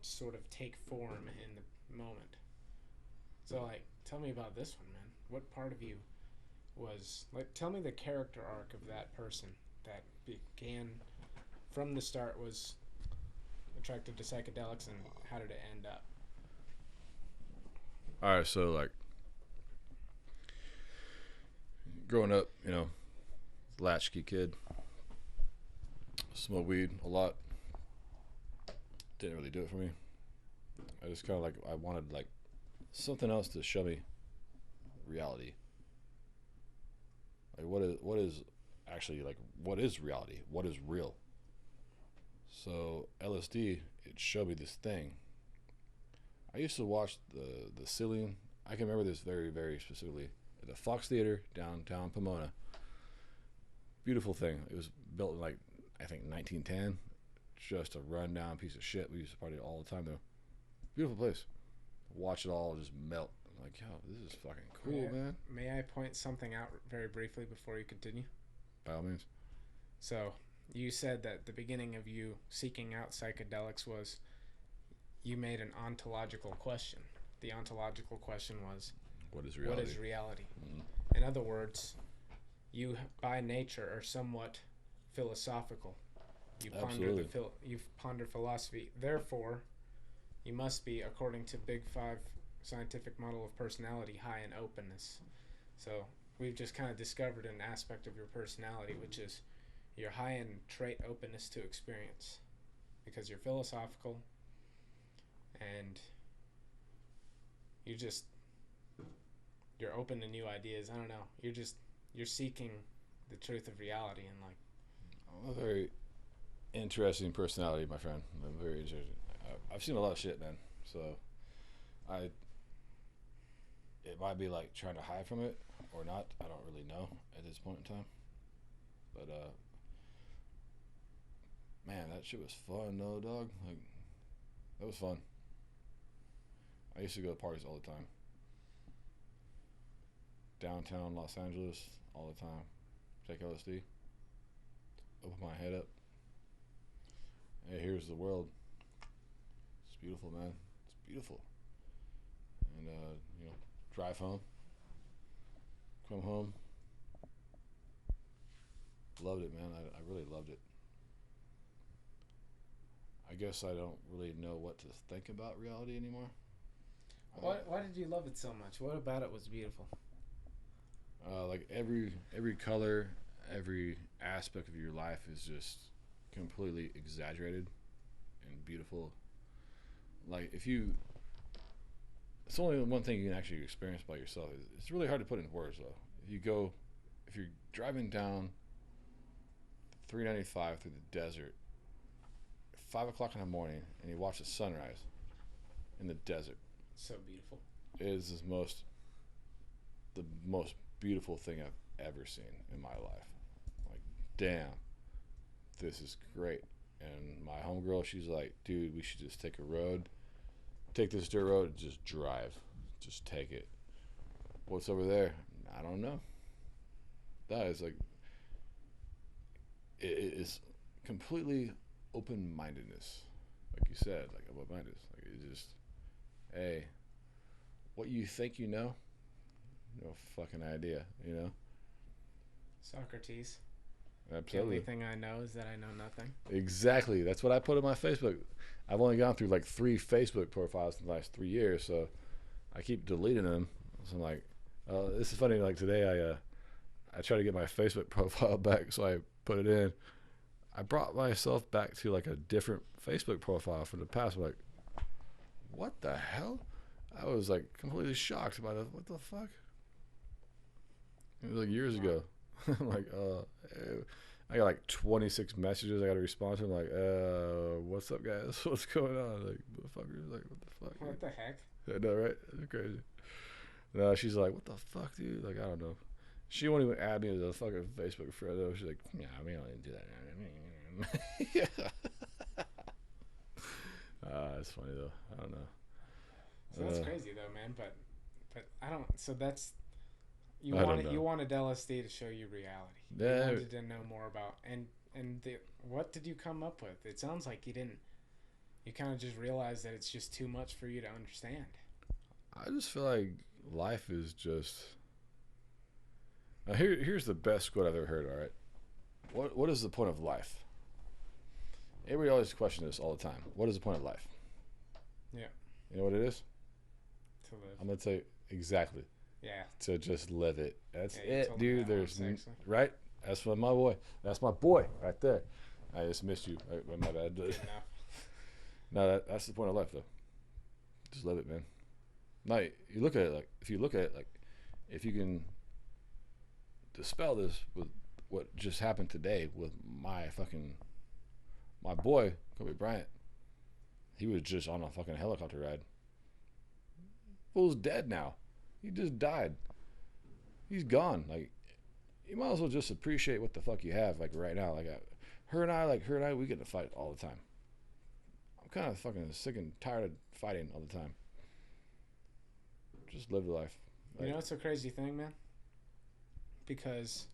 sort of take form in the moment. So, like, tell me about this one, man. What part of you was, like, tell me the character arc of that person that began from the start, was attracted to psychedelics, and how did it end up? All right, so like growing up, latchkey kid, smoked weed a lot. Didn't really do it for me. I just kind of like I wanted like something else to show me reality. Like what is actually like what is reality? What is real? So LSD, it showed me this thing. I used to watch the ceiling. I can remember this very, very specifically at the Fox Theater downtown Pomona. Beautiful thing. It was built in like I think 1910. Just a rundown piece of shit. We used to party all the time though. Beautiful place. Watch it all just melt. I'm like, yo, this is fucking cool, man. May I point something out very briefly before you continue? By all means. So, you said that the beginning of you seeking out psychedelics was you made an ontological question. The ontological question was, what is reality? What is reality? Mm-hmm. In other words, you by nature are somewhat philosophical. Absolutely. You ponder philosophy. Therefore, you must be, according to Big Five scientific model of personality, high in openness. So we've just kind of discovered an aspect of your personality, which is you're high in trait openness to experience, because you're philosophical and you just you're open to new ideas. I don't know. You're seeking the truth of reality and like. I'm a very interesting personality, my friend. I'm very interesting. I've seen a lot of shit, man. So I it might be like trying to hide from it or not. I don't really know at this point in time. But man, that shit was fun though, dog. Like that was fun. I used to go to parties all the time. Downtown Los Angeles all the time. Take LSD. Open my head up. Hey, here's the world. It's beautiful, man. It's beautiful. And drive home. Come home. Loved it, man. I really loved it. I guess I don't really know what to think about reality anymore. Why did you love it so much? What about it was beautiful? Like every color, every aspect of your life is just completely exaggerated and beautiful. Like it's only one thing you can actually experience by yourself. It's really hard to put into words though. If you're driving down 395 through the desert at 5 o'clock in the morning and you watch the sunrise in the desert, So beautiful. it is the most beautiful thing I've ever seen in my life. Like, damn, this is great. And my homegirl, she's like, dude, we should just take this dirt road and just drive. Just take it. What's over there? I don't know. That is like, it is completely open-mindedness. Like you said, like open-mindedness. Like it just, hey, what you think you know, no fucking idea, you know? Socrates. Absolutely. The only thing I know is that I know nothing. Exactly. That's what I put on my Facebook. I've only gone through like 3 Facebook profiles in the last 3 years, so I keep deleting them. So I'm like, this is funny. Like today, I tried to get my Facebook profile back, so I put it in. I brought myself back to like a different Facebook profile from the past. I'm like, what the hell? I was like completely shocked by that. What the fuck? It was like years ago. I'm like, I got like 26 messages I got to respond to. I'm like, what's up, guys? What's going on? Like, motherfuckers, like, what the fuck? What the heck? I know, right? It's crazy. No, she's like, what the fuck, dude? Like, I don't know. She won't even add me as a fucking Facebook friend, though. She's like, yeah, I mean, I don't even do that. Yeah. It's funny, though. I don't know. So that's crazy, though, man. But I don't. So that's. You I wanted don't know. you wanted LSD to show you reality. Yeah. You wanted to know more about what did you come up with? It sounds like you didn't. You kind of just realized that it's just too much for you to understand. I just feel like life is just. Now here's the best quote I've ever heard. All right, what is the point of life? Everybody always questions this all the time. What is the point of life? Yeah. You know what it is? To live. I'm gonna tell you exactly. Yeah. To just live it. That's Yeah, you it, told me dude. that There's once, actually. right. That's for my boy. That's my boy right there. I just missed you. My bad. Good enough. No, that's the point of life, though. Just live it, man. Now you look at it like if you can dispel this with what just happened today with my boy Kobe Bryant. He was just on a fucking helicopter ride. Fool's dead now. He just died. He's gone. Like, you might as well just appreciate what the fuck you have. Like right now, her and I, we get to fight all the time. I'm kind of fucking sick and tired of fighting all the time. Just live the life. You know, it's a crazy thing, man. Because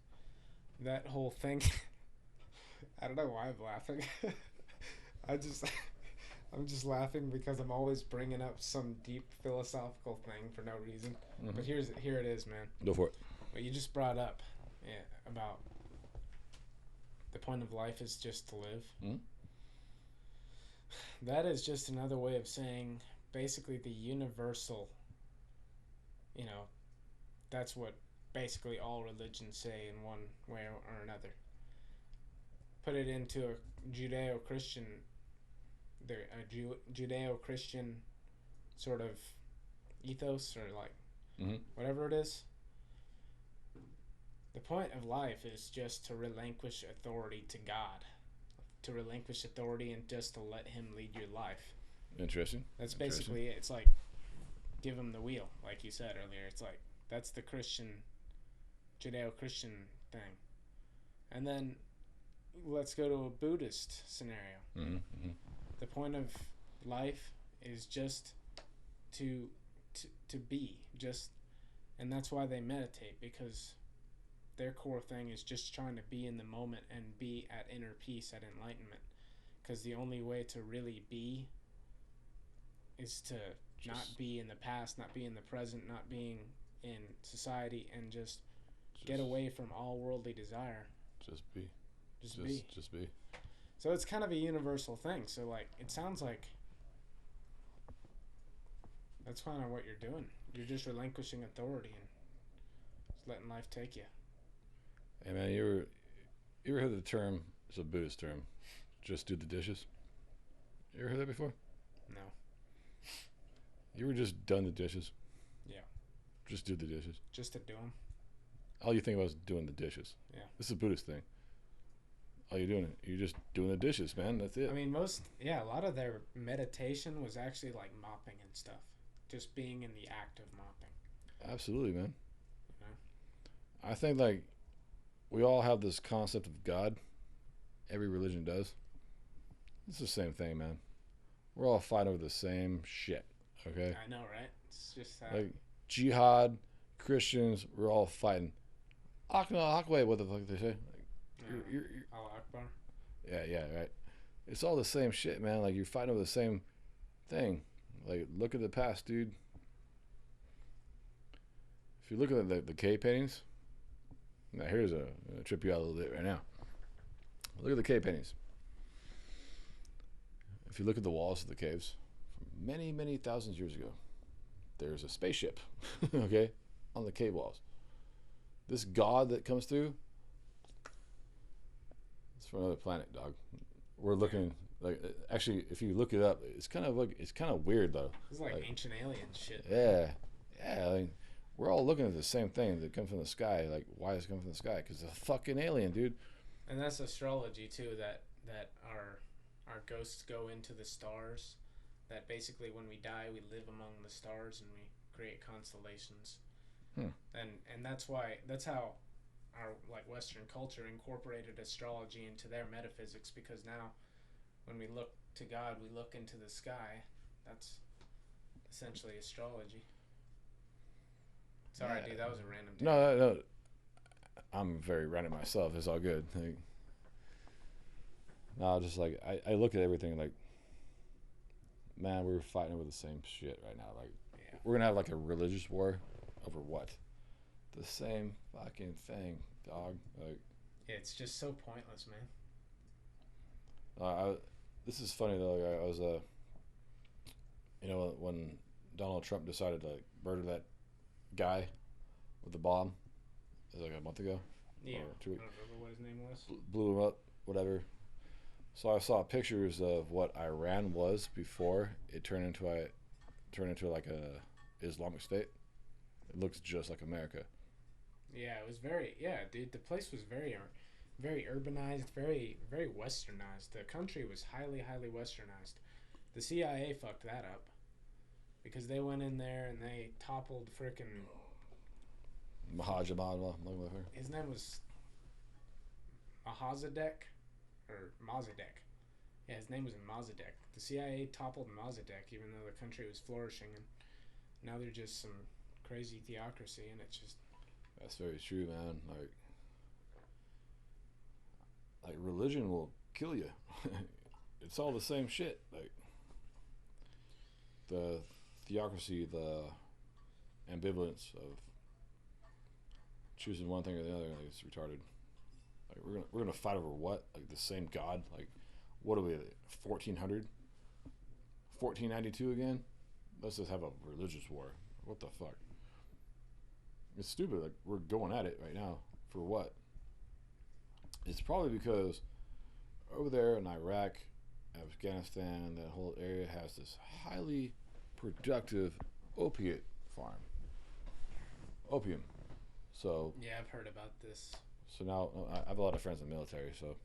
that whole thing, I don't know why I'm laughing. I'm just laughing because I'm always bringing up some deep philosophical thing for no reason. Mm-hmm. But here it is, man. Go for it. What you just brought up, about The point of life is just to live. Hmm? That is just another way of saying basically the universal, you know, that's what basically all religions say in one way or another. Put it into a Judeo-Christian, Judeo-Christian sort of ethos or like Hmm. whatever it is. The point of life is just to relinquish authority to God, to relinquish authority and just to let Him lead your life. Interesting. That's Interesting. basically it. It's like give Him the wheel, like you said earlier. It's like that's the Christian, Judeo-Christian thing. And then let's go to a Buddhist scenario. Hmm. Hmm. The point of life is just to to be just, and that's why they meditate, because their core thing is just trying to be in the moment and be at inner peace, at enlightenment, because the only way to really be is to not be in the past, not be in the present, not being in society, and just get away from all worldly desire. Just be. Just be. Just be. So it's kind of a universal thing. So like it sounds like that's kind of what you're doing. You're just relinquishing authority and just letting life take you. Hey man, you ever heard the term? It's a Buddhist term. Just do the dishes. You ever heard that before? No. You ever just done the dishes? Yeah. Just do the dishes. Just to do them. All you think about is doing the dishes. Yeah. This is a Buddhist thing. All you're doing, you're just doing the dishes, man. That's it. I mean, a lot of their meditation was actually like mopping and stuff. Just being in the act of mopping. Absolutely, man. You know? I think like we all have this concept of God. Every religion does. It's the same thing, man. We're all fighting over the same shit. Okay. I know, right? It's just like jihad, Christians. We're all fighting. Akna Akwe, what the fuck they say? Like, you're, Allah Akbar. Yeah, right. It's all the same shit, man. Like you're fighting over the same thing. Like look at the past, dude. If you look at the cave paintings, now here's a trip you out a little bit right now. Look at the cave paintings. If you look at the walls of the caves, from many, many thousands of years ago, there's a spaceship, okay, on the cave walls. This god that comes through, it's from another planet, dog. We're looking like actually, if you look it up, it's kind of weird though. It's like ancient alien shit. Yeah. I mean, we're all looking at the same thing that comes from the sky. Like, why is it coming from the sky? Because it's a fucking alien, dude. And that's astrology too. That our ghosts go into the stars. That basically, when we die, we live among the stars and we create constellations. And that's how our like Western culture incorporated astrology into their metaphysics, because now when we look to God, we look into the sky. That's essentially astrology. Sorry, dude, that was a random thing. No. I'm very random myself. It's all good. Like, no, just like I look at everything like, man, we're fighting over the same shit right now. Like, we're gonna have like a religious war over what? The same fucking thing, dog. Like, it's just so pointless, man. This is funny though. Like, I was when Donald Trump decided to like murder that guy with the bomb, it was like a month ago. Yeah, I don't remember what his name was. Blew him up, whatever. So I saw pictures of what Iran was before it turned into like a Islamic state. It looks just like America. Yeah, it was dude. The place was very urbanized, very westernized. The country was highly westernized. The CIA fucked that up because they went in there and they toppled frickin' his name was Mahazadek or Mazadek. Yeah, his name was Mazadek. The CIA toppled Mazadek even though the country was flourishing, and now they're just some crazy theocracy, and it's just... That's very true, man. Like religion will kill you. It's all the same shit. Like the theocracy, the ambivalence of choosing one thing or the other, like, it's retarded. Like we're gonna fight over what? Like the same God? Like what are we? 1400, 1492 again? Let's just have a religious war. What the fuck? It's stupid. Like we're going at it right now for what? It's probably because over there in Iraq, Afghanistan, that whole area has this highly productive opiate farm. Opium. So Yeah, I've heard about this. so now I have a lot of friends in the military. So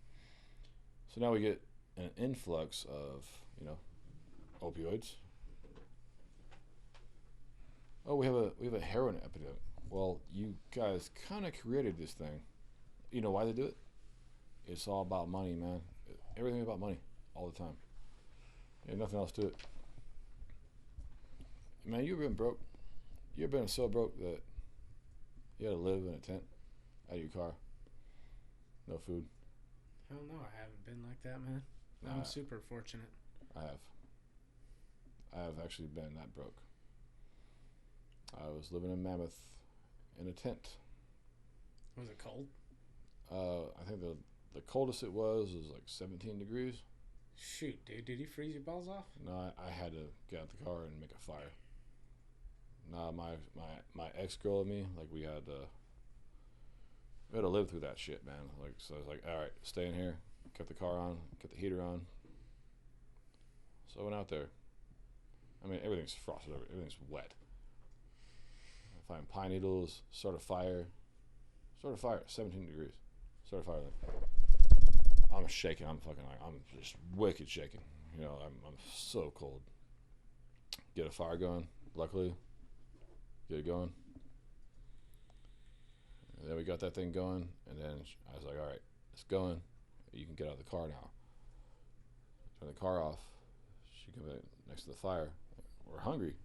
now we get an influx of opioids. Oh, we have a heroin epidemic. Well, you guys kind of created this thing. You know why they do it? It's all about money, man. Everything about money, all the time. Ain't nothing else to it. Man, you ever been broke? You ever been so broke that you had to live in a tent out of your car? No food? Hell no, I haven't been like that, man. I'm super fortunate. I have. I have actually been that broke. I was living in Mammoth in a tent. Was it cold? I think the coldest it was like 17 degrees. Shoot, dude, did you freeze your balls off? No, I had to get out the car and make a fire. Nah, my ex girl and me, like we had to live through that shit, man. Like so, I was like, all right, stay in here. Kept the car on, kept the heater on. So I went out there. I mean, everything's frosted over. Everything's wet. I find pine needles. Start a fire. 17 degrees. Start a fire. I'm shaking. I'm just wicked shaking. I'm so cold. Get a fire going. Luckily, get it going. And then we got that thing going, and then I was like, all right, it's going. You can get out of the car now. Turn the car off. She came next to the fire. We're hungry,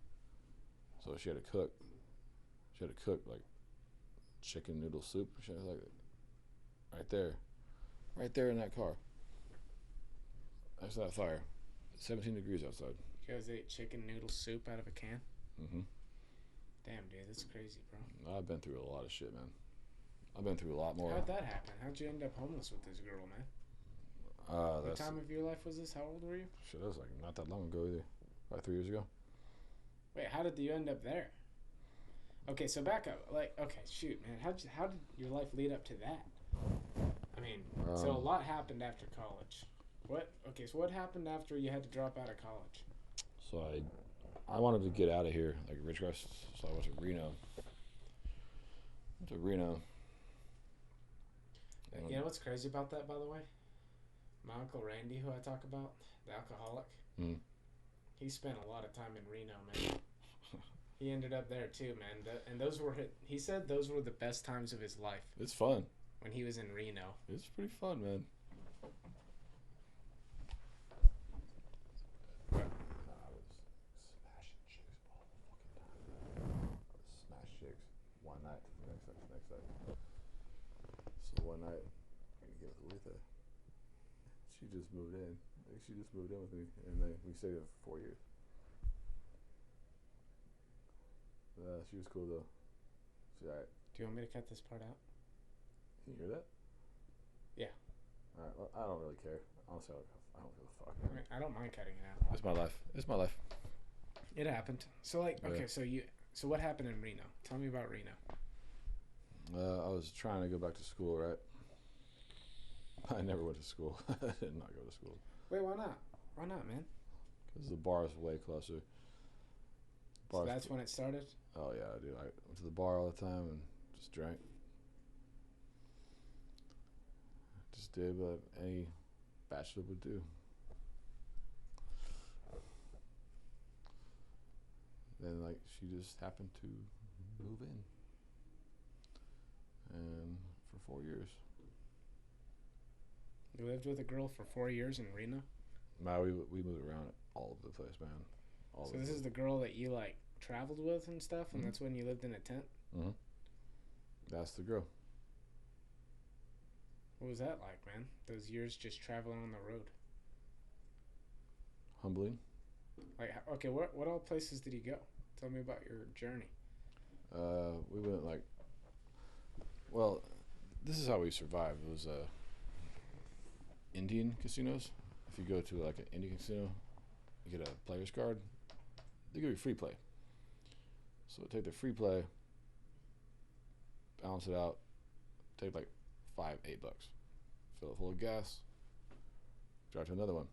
so she had to cook. She had to cook like chicken noodle soup. She was like, right there in that car. Next to that fire. 17 degrees outside. You guys ate chicken noodle soup out of a can? Mm-hmm. Damn, dude, that's crazy, bro. I've been through a lot of shit, man. I've been through a lot more. How'd that happen? How'd you end up homeless with this girl, man? What time of your life was this? How old were you? Shit, that was like not that long ago either. About 3 years ago. Wait, how did you end up there? Okay, so back up. Like, okay, shoot, man. How did your life lead up to that? I mean, so a lot happened after college. So what happened after you had to drop out of college? So I wanted to get out of here, like Ridgecrest. So I went to Reno. You know what's crazy about that, by the way? My Uncle Randy, who I talk about, the alcoholic, he spent a lot of time in Reno, man. He ended up there too, man. And he said those were the best times of his life. It's fun. When he was in Reno. It's pretty fun, man. I was smashing chicks all the fucking time. I was smash chicks one night to the next night. So one night, I'm gonna get Aretha. She just moved in. She just moved in with me, and we stayed there for 4 years. She was cool though. She's alright. Do you want me to cut this part out? Can you hear that? Yeah. Alright, well, I don't really care. Honestly, I don't give a fuck. I mean, I don't mind cutting it out. It's my life. It happened. So okay, so what happened in Reno? Tell me about Reno. I was trying to go back to school, right? I never went to school. I did not go to school. Wait, why not? Why not, man? Because the bar is way closer. So that's when it started? Oh, yeah, dude. I went to the bar all the time and just drank. Just did what any bachelor would do. Then, she just happened to move in. And for 4 years. You lived with a girl for 4 years in Reno? No, we moved around all over the place, man. So this is the girl that you traveled with and stuff, and that's when you lived in a tent? Mm-hmm. That's the girl. What was that like, man? Those years just traveling on the road? Humbling. Okay, what all places did you go? Tell me about your journey. We went this is how we survived. It was Indian casinos. If you go to like an Indian casino, you get a player's card. They give you free play. So take the free play, balance it out, take like $5-8, fill it full of gas, drive to another one.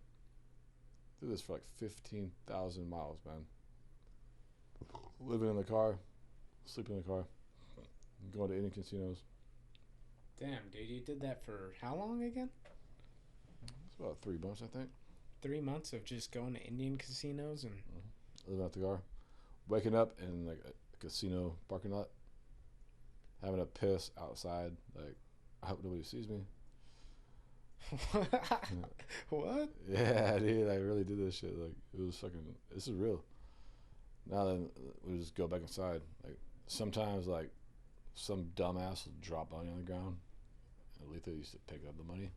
Do this for like 15,000 miles, man. Living in the car, sleeping in the car, going to Indian casinos. Damn, dude, you did that for how long again? It's about 3 months, I think. 3 months of just going to Indian casinos and living out the car, waking up in like a casino parking lot, having a piss outside. Like, I hope nobody sees me. What? Yeah, dude, I really did this shit. Like, it was fucking. This is real. Now then, we just go back inside. Like, sometimes like some dumbass will drop money on the ground. Letha used to pick up the money.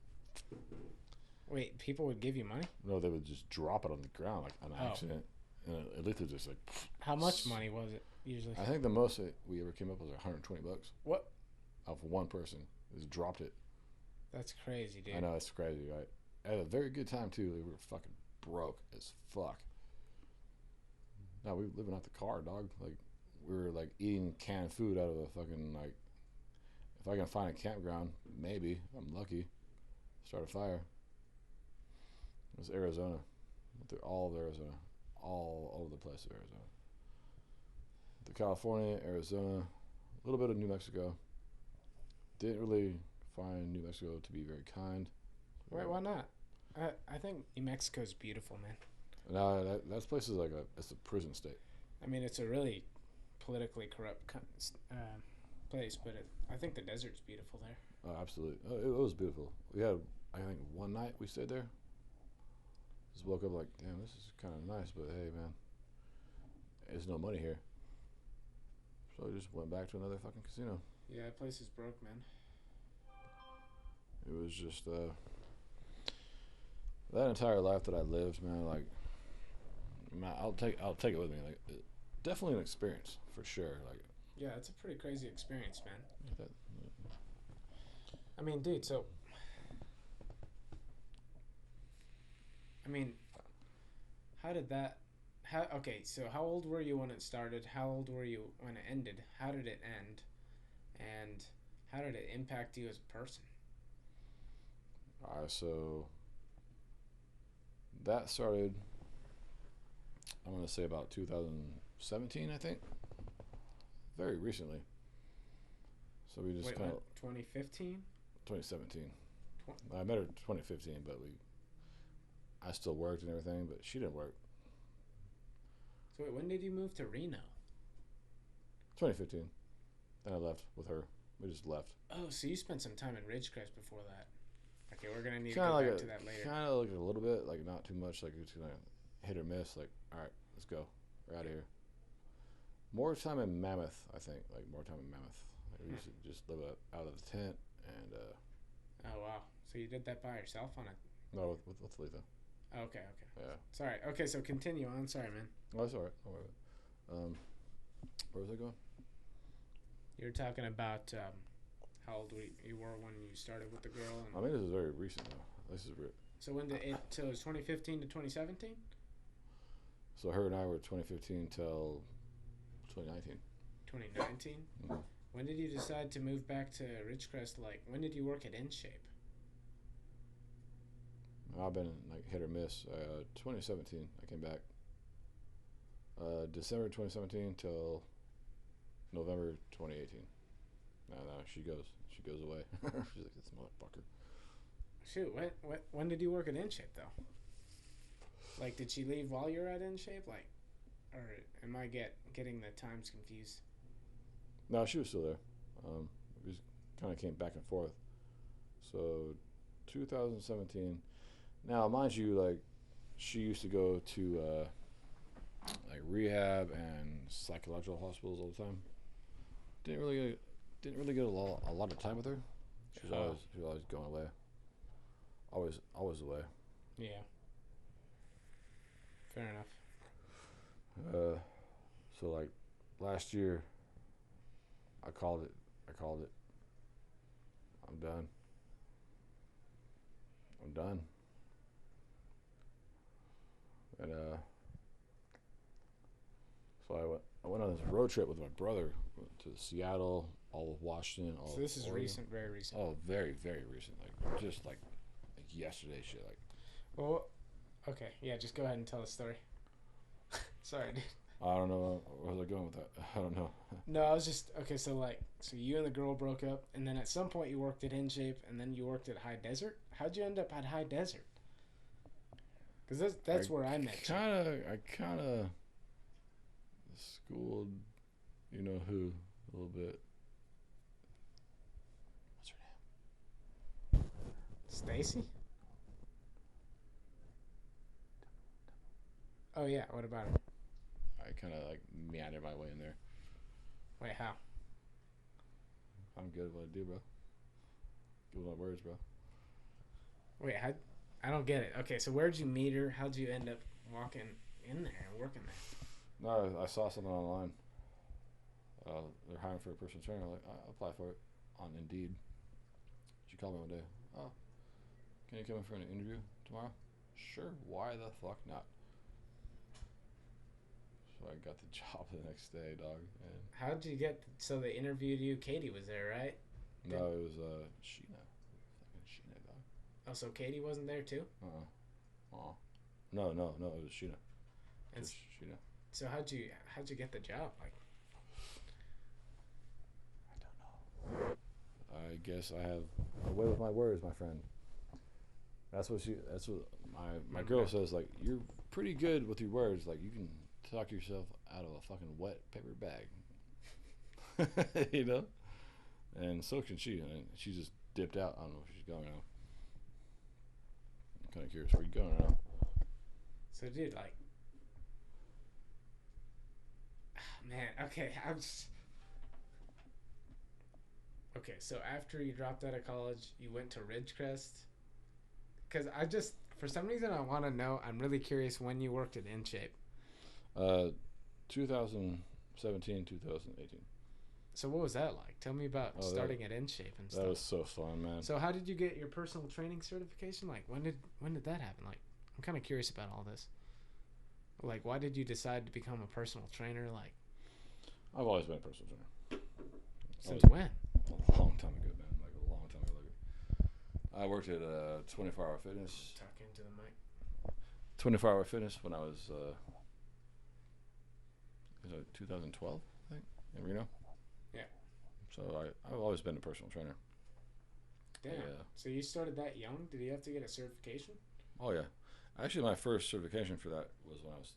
Wait, people would give you money? No, they would just drop it on the ground like on accident. And Letha just like. How much money was it usually? I think the most that we ever came up was $120. What? Off of one person, just dropped it. That's crazy, dude. I know, it's crazy, right? I had a very good time too. We were fucking broke as fuck. No, we were living out the car, dog. Like, we were like eating canned food out of a fucking like. If I can find a campground, maybe if I'm lucky, start a fire. It was Arizona. Went through all of Arizona, all over the place of Arizona. To California, Arizona, a little bit of New Mexico. Didn't really find New Mexico to be very kind. Wait, why not? I think New Mexico's beautiful, man. No, that place is like it's a prison state. I mean, it's a really politically corrupt place, but I think the desert's beautiful there. Oh, absolutely. Oh, it was beautiful. We had, I think, one night we stayed there. Just woke up like, damn, this is kind of nice, but hey, man, there's no money here. So we just went back to another fucking casino. Yeah, that place is broke, man. It was just that entire life that I lived, man. Like, man, I'll take it with me. Like, definitely an experience for sure. Like, yeah, it's a pretty crazy experience, man. that, I mean, dude, so I mean, how did that? Okay, so how old were you when it started? How old were you when it ended? How did it end? And how did it impact you as a person? so that started, I'm going to say about 2017, I think. Very recently. So we just kind of... 2015? 2017. I met her in 2015, but I still worked and everything, but she didn't work. So wait, when did you move to Reno? 2015. Then I left with her. We just left. Oh, so you spent some time in Ridgecrest before that. Okay, we're going to need to Kinda go like back to that later. Kind of like a little bit, like not too much, like it's going to hit or miss. Like, all right, let's go. We're out of here. More time in Mammoth, I think. Like, more time in Mammoth. Like, we used to just live out of the tent and... Oh, wow. So you did that by yourself on a... No, with Letha. Okay. Yeah. Sorry. Okay, so continue on. Sorry, man. Oh, that's all right. Don't worry about it. Where was I going? You were talking about how old you were when you started with the girl. And I mean, this is very recent, though. This is so when did it... So it was 2015 to 2017? So her and I were 2015 till 2019. 2019? Mm-hmm. When did you decide to move back to Ridgecrest? Like, when did you work at InShape? I've been like hit or miss. 2017, I came back. December 2017 till November 2018. No, she goes away. She's like, this motherfucker. Shoot, when did you work at InShape though? Like, did she leave while you were at InShape? Like, or am I getting the times confused? No, she was still there. We just kind of came back and forth. So, 2017. Now, mind you, like, she used to go to like rehab and psychological hospitals all the time. Didn't really get a lot of time with her. She was always going away. Always away. Yeah. Fair enough. So like last year, I called it. I'm done. I'm done. And so I went on this road trip with my brother to Seattle, all of Washington, all So this of is Oregon. recent, very recent. Oh, very, very recent. Like just like yesterday shit. Like Well, okay, yeah, just go ahead and tell the story. Sorry, dude. I don't know where was I going with that. I don't know. No, I was just okay. So so you and the girl broke up, and then at some point you worked at InShape, and then you worked at High Desert. How'd you end up at High Desert? Because that's where I met you. I kind of schooled, you know who, a little bit. What's her name? Stacy. Oh yeah, what about her? I kind of like meandered my way in there. Wait, how? I'm good at what I do, bro. Good with my words, bro. Wait, I don't get it. Okay, so where'd you meet her? How'd you end up walking in there and working there? No, I saw something online. They're hiring for a personal trainer. I'm like, I'll apply for it on Indeed. She called me one day. Oh, can you come in for an interview tomorrow? Sure. Why the fuck not? So I got the job the next day, dog. And How'd you get? So they interviewed you. Katie was there, right? no, it was Sheena. Fucking Sheena, dog. Oh, so Katie wasn't there too? No, it was Sheena. And Just Sheena. so how'd you get the job? Like, I don't know. I guess I have a way with my words, my friend. That's what my girl says. Like, you're pretty good with your words. Like, you can talk yourself out of a fucking wet paper bag. You know? And so can she. And she just dipped out. I don't know where she's going now. I'm kind of curious where you going now. so dude, like, man, okay, okay. So after you dropped out of college, you went to Ridgecrest. Because for some reason, I want to know. I'm really curious when you worked at InShape. 2017, 2018. So what was that like? Tell me about starting at InShape and stuff. That was so fun, man. So how did you get your personal training certification? Like, when did that happen? Like, I'm kind of curious about all this. Like, why did you decide to become a personal trainer? Like, I've always been a personal trainer. since when? A long time ago, man. Like a long time ago. I worked at 24 Hour Fitness. Talk into the mic. 24 Hour Fitness when I was 2012, I think, in Reno. Yeah. So I've always been a personal trainer. Damn. Yeah. So you started that young? Did you have to get a certification? Oh yeah. Actually, my first certification for that was when I was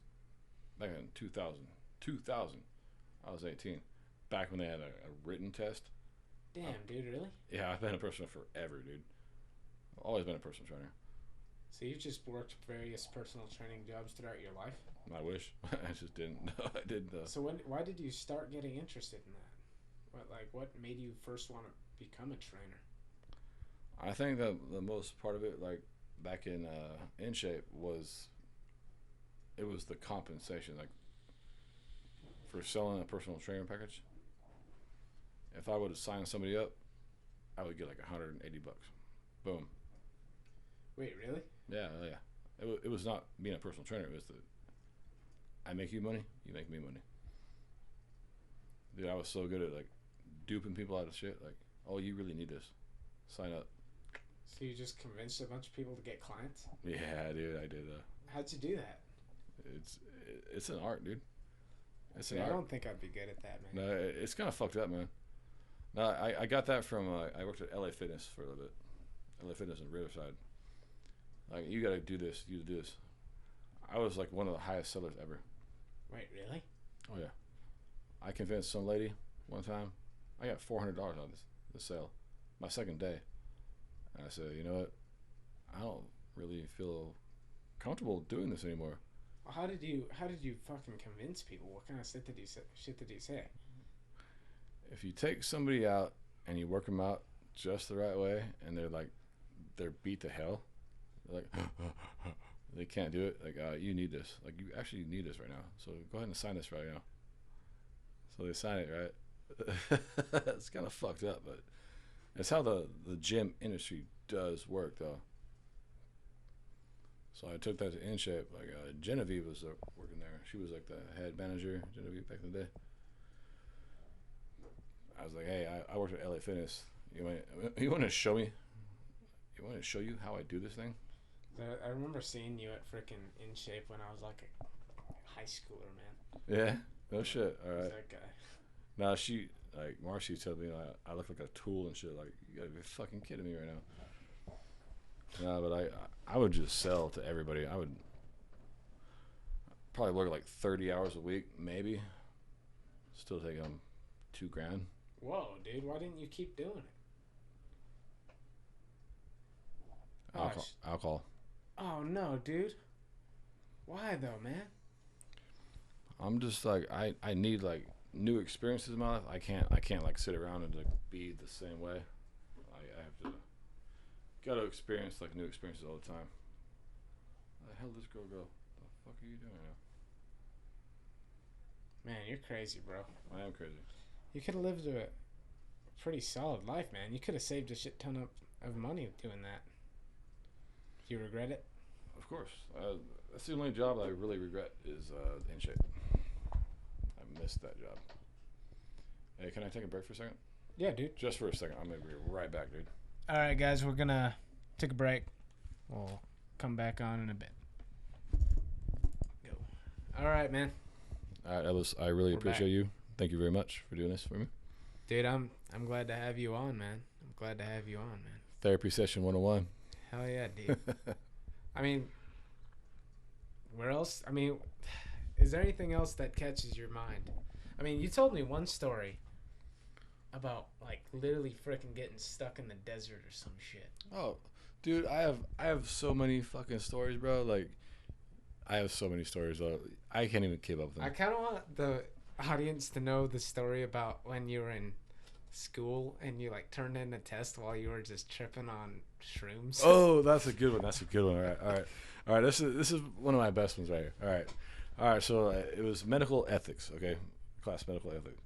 back in 2000. 2000. I was 18. Back when they had a written test. Damn, dude, really? Yeah, I've been a personal forever, dude. I've always been a personal trainer. So you've just worked various personal training jobs throughout your life? I wish. I just didn't. No, I didn't. So why did you start getting interested in that? What made you first want to become a trainer? I think that the most part of it, like back in InShape, was the compensation, like for selling a personal training package. If I would have signed somebody up, I would get like $180. Boom. Wait, really? Yeah. It was not being a personal trainer. It was I make you money, you make me money. Dude, I was so good at like duping people out of shit. Like, oh, you really need this. Sign up. So you just convinced a bunch of people to get clients? Yeah, dude, I did. How'd you do that? It's an art, dude. It's an I art. don't think I'd be good at that, man. No, it's kind of fucked up, man. No, I got that from I worked at LA Fitness for a little bit. LA Fitness in Riverside. Like, you gotta do this. You do this. I was like one of the highest sellers ever. Wait, really? Oh yeah. I convinced some lady one time. I got $400 on this sale, my second day. And I said, you know what? I don't really feel comfortable doing this anymore. Well, how did you fucking convince people? What kind of shit did you say? If you take somebody out and you work them out just the right way, and they're beat to hell, they're like they can't do it. Like, you need this. Like, you actually need this right now. So go ahead and sign this right now. So they sign it, right? It's kind of fucked up, but It's how the gym industry does work, though. So I took that to In Shape. Like Genevieve was working there. She was like the head manager, Genevieve, back in the day. I was like, hey, I worked at LA Fitness. You want to show me? You want to show you how I do this thing? I remember seeing you at freaking In Shape when I was like a high schooler, man. Yeah, no shit. All right. That guy. Now she like Marcy told me I look like a tool and shit. Like you gotta be fucking kidding me right now. No, but I would just sell to everybody. I would probably work like 30 hours a week, maybe. Still take $2,000. Whoa, dude! Why didn't you keep doing it? Alcohol. Oh no, dude. Why though, man? I'm just like I need like new experiences in my life. I can't like sit around and like be the same way. I have to gotta experience like new experiences all the time. Where the hell did this girl go? The fuck are you doing now? Man, you're crazy, bro. I am crazy. You could have lived a pretty solid life, man. You could have saved a shit ton of money doing that. Do you regret it? Of course. That's the only job I really regret is In Shape. I missed that job. Hey, can I take a break for a second? Yeah, dude. Just for a second. I'm going to be right back, dude. All right, guys. We're going to take a break. We'll come back on in a bit. Go. All right, man. All right, Ellis, I really appreciate back. you. Thank you very much for doing this for me. Dude, I'm glad to have you on, man. I'm glad to have you on, man. Therapy session 101. Hell yeah, dude. I mean, where else? I mean, is there anything else that catches your mind? I mean, you told me one story about like literally freaking getting stuck in the desert or some shit. Oh, dude, I have so many fucking stories, bro. Like, I have so many stories. I can't even keep up with them. I kind of want the audience to know the story about when you were in school and you like turned in a test while you were just tripping on shrooms. Oh, that's a good one. That's a good one. All right. This is one of my best ones right here. All right. So it was medical ethics. Okay, class medical ethics.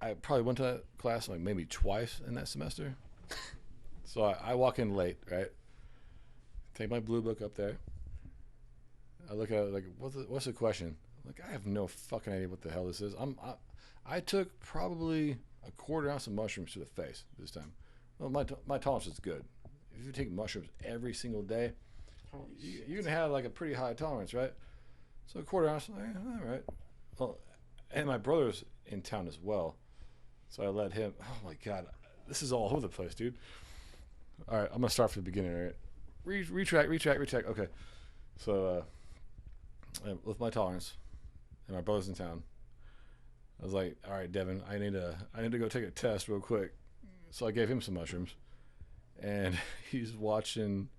I probably went to that class like maybe twice in that semester. So I walk in late, right? Take my blue book up there. I look at it like, what's the question? Like, I have no fucking idea what the hell this is. I took probably a quarter ounce of mushrooms to the face this time. Well, my tolerance is good. If you take mushrooms every single day, you're gonna have like a pretty high tolerance, right? So a quarter ounce, all right. Well, and my brother's in town as well, so I let him. Oh my god, this is all over the place, dude. All right, I'm gonna start from the beginning, all right? Retract. Okay, so with my tolerance, and my brother's in town, I was like, all right, Devin, I need to go take a test real quick. So I gave him some mushrooms, and he's watching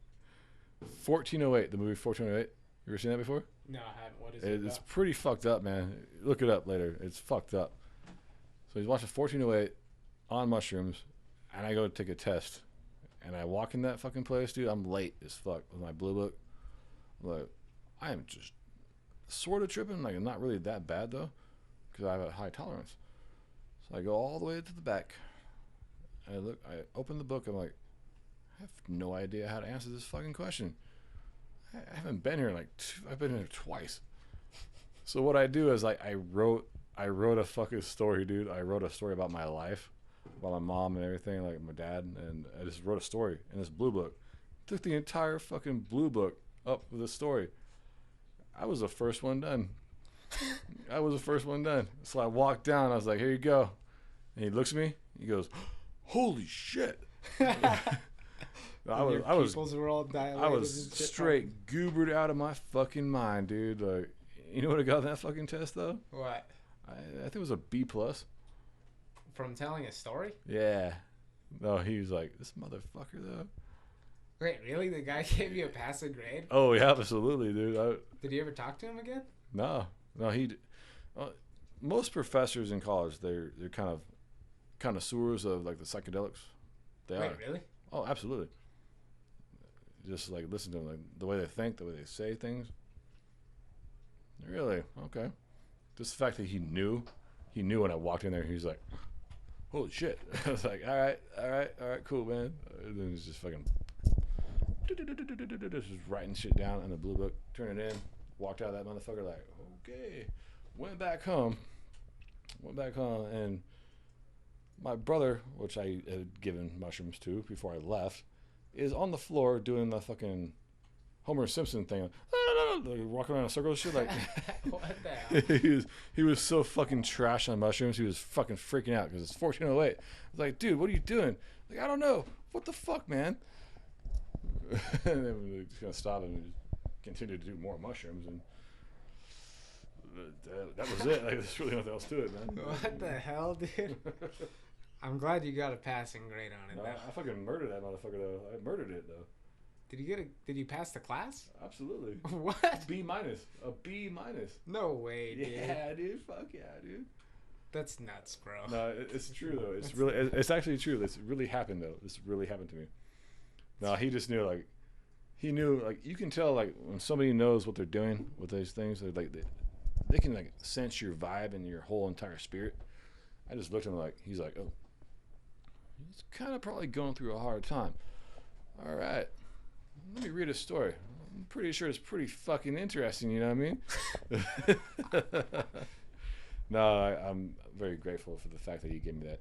1408, the movie 1408. You ever seen that before? No, I haven't. What is it? It's pretty fucked up, man. Look it up later. It's fucked up. So he's watching 1408 on mushrooms, and I go take a test, and I walk in that fucking place, dude. I'm late as fuck with my blue book. I'm like, I am just sort of tripping. Like, not really that bad though, because I have a high tolerance. So I go all the way to the back. I open the book. I'm like, I have no idea how to answer this fucking question. I haven't been here I've been here twice. So what I do is I wrote a fucking story, dude. I wrote a story about my life, about my mom and everything, like my dad, and I just wrote a story in this blue book. Took the entire fucking blue book up with a story. I was the first one done. So I walked down. I was like, here you go. And he looks at me. He goes, holy shit. I was straight goobered out of my fucking mind, dude. Like, you know what I got on that fucking test though? What? I think it was a B+. From telling a story? Yeah. No, he was like, this motherfucker though. Wait, really? The guy gave you a passing grade? Oh yeah, absolutely, dude. Did you ever talk to him again? No, most professors in college, they're kind of connoisseurs of like the psychedelics. They Wait, are. really? Oh, absolutely. Just like listen to them, like the way they think, the way they say things. Really? Okay. Just the fact that he knew when I walked in there, he was like, holy shit. I was like, all right, cool, man. And then it's just fucking just writing shit down in the blue book, turn it in, walked out of that motherfucker like, okay. Went back home, and my brother, which I had given mushrooms to before I left, is on the floor doing the fucking Homer Simpson thing, like walking around in a circle and shit. Like, what the hell? he was so fucking trash on mushrooms. He was fucking freaking out because it's 14:08. I was like, dude, what are you doing? Like, I don't know. What the fuck, man? And then we just gonna stop him and just continue to do more mushrooms, and that was it. Like, there's really nothing else to it, man. What the hell, dude? I'm glad you got a passing grade on it. No, I fucking murdered that motherfucker though. I murdered it though. Did you pass the class? Absolutely. What? B minus. A B minus. No way, dude. Yeah, dude. Fuck yeah, dude. That's nuts, bro. No, it's true though. It's actually true. This really happened though. This really happened to me. No, he just knew, like, you can tell, like, when somebody knows what they're doing with these things, they're like, they can, like, sense your vibe and your whole entire spirit. I just looked at him like, he's like, oh, he's kind of probably going through a hard time. All right, let me read his story. I'm pretty sure it's pretty fucking interesting, you know what I mean? No, I'm very grateful for the fact that he gave me that.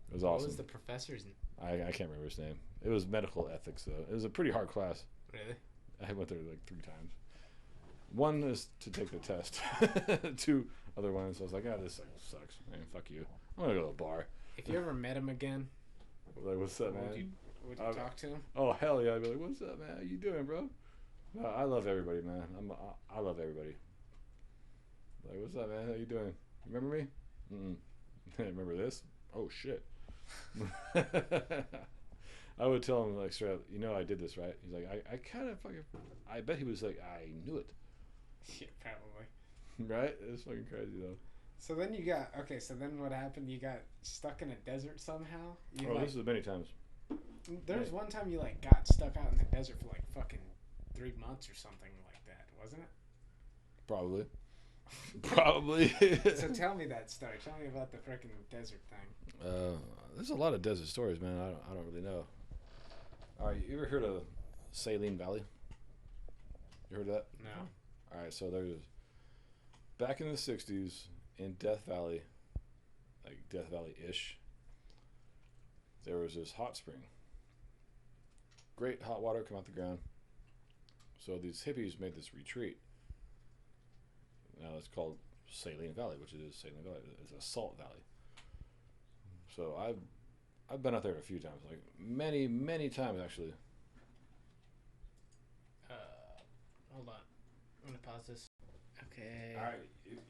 It was awesome. What was the professor's name? I can't remember his name. It was medical ethics, though. It was a pretty hard class. Really? I went there like 3 times. One is to take the test. 2 other ones, I was like, this sucks. Man, fuck you. I'm going to go to a bar. If you ever met him again, like, what's up, man? Would you talk to him? Oh, hell yeah. I'd be like, what's up, man? How you doing, bro? No, I love everybody, man. I love everybody. Like, what's up, man? How you doing? Remember me? Mm-mm. Remember this? Oh, shit. I would tell him, like, straight up, I did this, right? He's like, I kind of fucking, I bet he was like, I knew it. Yeah, probably. Right? It's fucking crazy, though. So then so then what happened? You got stuck in a desert somehow? This is many times. There's one time you, like, got stuck out in the desert for, like, fucking 3 months or something like that, wasn't it? Probably. Probably. So tell me that story. Tell me about the freaking desert thing. There's a lot of desert stories, man. I don't really know. All right, you ever heard of Saline Valley? You heard of that? No. All right, so there's back in the 60s in Death Valley, like Death Valley-ish, there was this hot spring. Great hot water come out the ground. So these hippies made this retreat. Now it's called Saline Valley, which it is Saline Valley. It's a salt valley. So I've been out there a few times, like many times actually. Hold on, I'm gonna pause this. Okay. All right,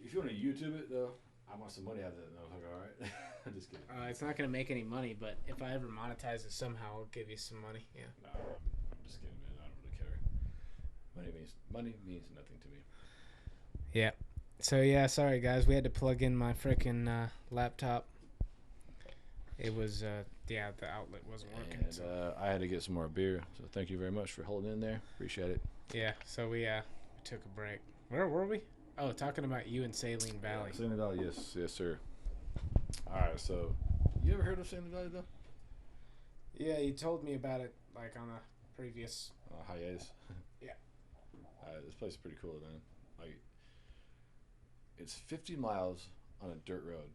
if you want to YouTube it though, I want some money out of that. No, all right. I'm just kidding. It's not gonna make any money, but if I ever monetize it somehow, I'll give you some money. Yeah. No, I'm just kidding, man. I don't really care. Money means nothing to me. Yeah. So yeah, sorry guys, we had to plug in my freaking laptop. It was the outlet wasn't working. And so. I had to get some more beer. So thank you very much for holding in there. Appreciate it. Yeah. So we took a break. Where were we? Oh, talking about you in Saline Valley. Yeah, Saline Valley, yes, sir. All right, so you ever heard of Saline Valley though? Yeah, you told me about it like on a previous hiatus. Yeah. This place is pretty cool, man. Like, it's 50 miles on a dirt road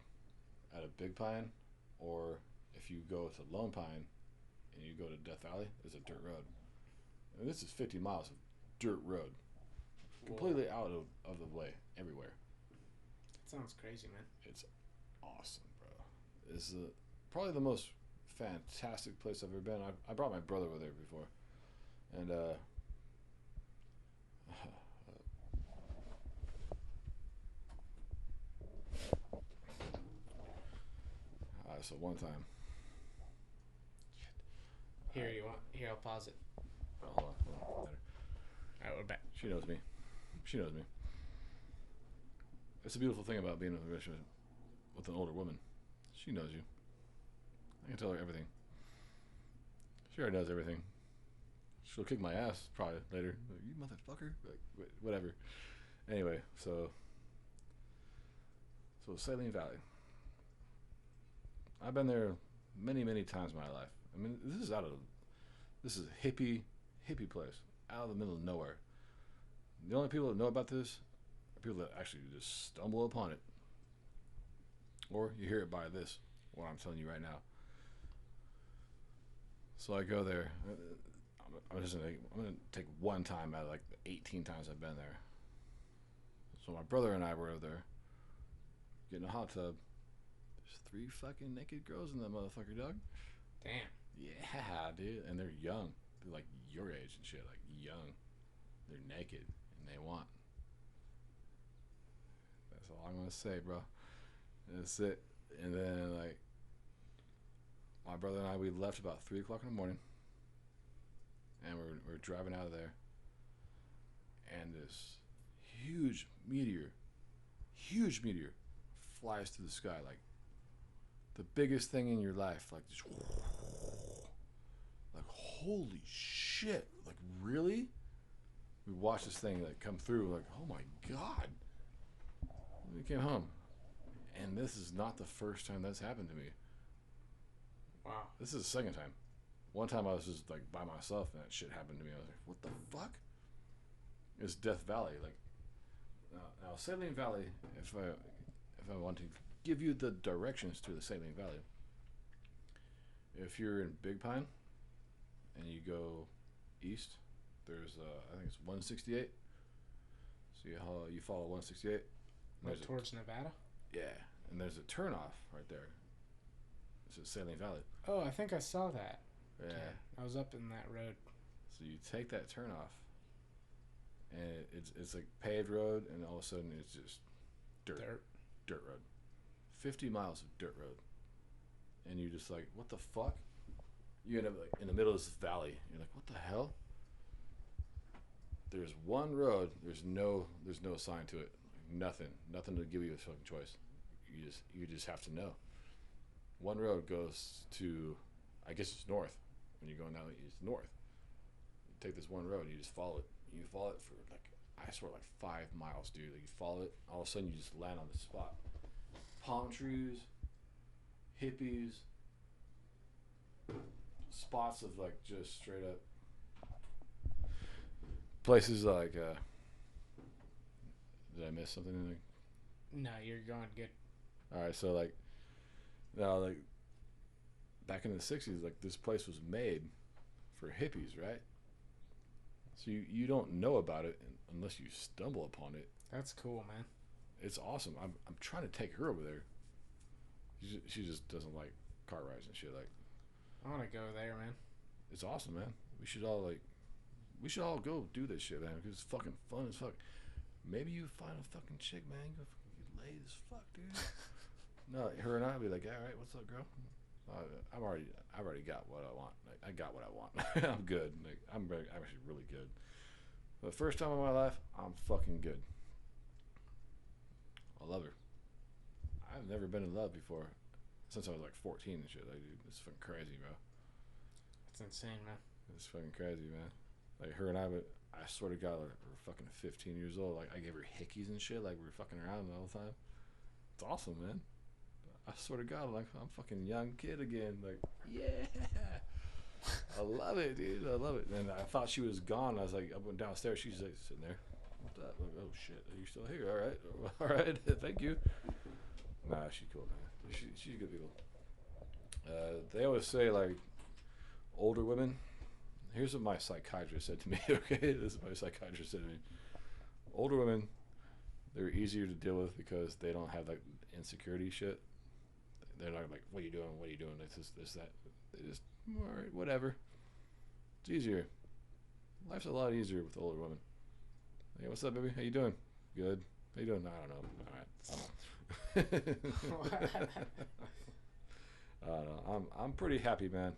out of Big Pine, or if you go to Lone Pine and you go to Death Valley, it's a dirt road. And this is 50 miles of dirt road. Completely out of the way, everywhere. That sounds crazy, man. It's awesome, bro. It's probably the most fantastic place I've ever been. I brought my brother over there before. And, so one time. Here, I'll pause it. Hold on. Better. All right, we're back. She knows me. It's a beautiful thing about being in a relationship with an older woman. She knows you. I can tell her everything. She already knows everything. She'll kick my ass probably later. Like, you motherfucker. Like, whatever. Anyway, so Saline Valley. I've been there many, many times in my life. I mean, this is a hippie place out of the middle of nowhere. The only people that know about this are people that actually just stumble upon it, or you hear it by this, what I'm telling you right now. So I go there. I'm gonna take one time out of like the 18 times I've been there. So my brother and I were over there getting a hot tub. There's 3 fucking naked girls in that motherfucker, dog. Damn. Yeah, dude, and they're young. They're like your age and shit, like young. They're naked and they want. That's all I'm gonna say, bro. That's it. And then like my brother and I, we left about 3 o'clock in the morning, and we're driving out of there, and this huge meteor, flies through the sky like the biggest thing in your life, like just like holy shit, like really? We watched this thing like come through, like oh my god. We came home, and this is not the first time that's happened to me. Wow. This is the second time. One time I was just like by myself and that shit happened to me. I was like, what the fuck? It's Death Valley. Like now Saline Valley, if I want to give you the directions to the Saline Valley, if you're in Big Pine and you go east, there's I think it's 168. So you follow 168. Like towards Nevada? Yeah, and there's a turnoff right there. It's Saline Valley. Oh, I think I saw that. Yeah. I was up in that road. So you take that turnoff, and it's like paved road, and all of a sudden it's just dirt road, 50 miles of dirt road, and you just like, what the fuck? You end up like in the middle of this valley. You're like, what the hell? There's one road. There's no sign to it. Like nothing to give you a fucking choice. You just have to know. One road goes to, I guess it's north. When you're going down, it's north. You take this one road and you just follow it. You follow it for like, I swear, like 5 miles, dude. Like you follow it, all of a sudden you just land on the spot. Palm trees, hippies, spots of like just straight up places like. Did I miss something in there? No, you're going good. All right, so like. Now, like, back in the 60s, like, this place was made for hippies, right? So you don't know about it unless you stumble upon it. That's cool, man. It's awesome. I'm trying to take her over there. She just doesn't like car rides and shit. Like, I want to go there, man. it's awesome, man. We should all go do this shit, man, because it's fucking fun as fuck. Maybe you find a fucking chick, man. You get laid as fuck, dude. No, her and I'll be like, all right, what's up, girl? I've already got what I want. Like, I got what I want. I'm good. Like, I'm actually really good. For the first time in my life, I'm fucking good. I love her. I've never been in love before, since I was like 14 and shit. Like, dude, it's fucking crazy, bro. It's insane, man. It's fucking crazy, man. Like her and I swear to God, like, we're fucking 15 years old. Like I gave her hickeys and shit. Like we were fucking around all the time. It's awesome, man. I swear to God, like I'm a fucking young kid again. Like, yeah, I love it, dude. I love it. And I thought she was gone. I was like, I went downstairs. She's like sitting there. What's that? Like, oh shit, are you still here? All right, thank you. Nah, she's cool, man. She's good people. They always say like older women. Here's what my psychiatrist said to me. Okay, this is what my psychiatrist said to me. Older women, they're easier to deal with because they don't have like insecurity shit. They're not like, what are you doing? What are you doing? This, that. They just, all right, whatever. It's easier. Life's a lot easier with older women. Hey, what's up, baby? How you doing? Good. How you doing? I don't know. All right. I don't know. I'm pretty happy, man.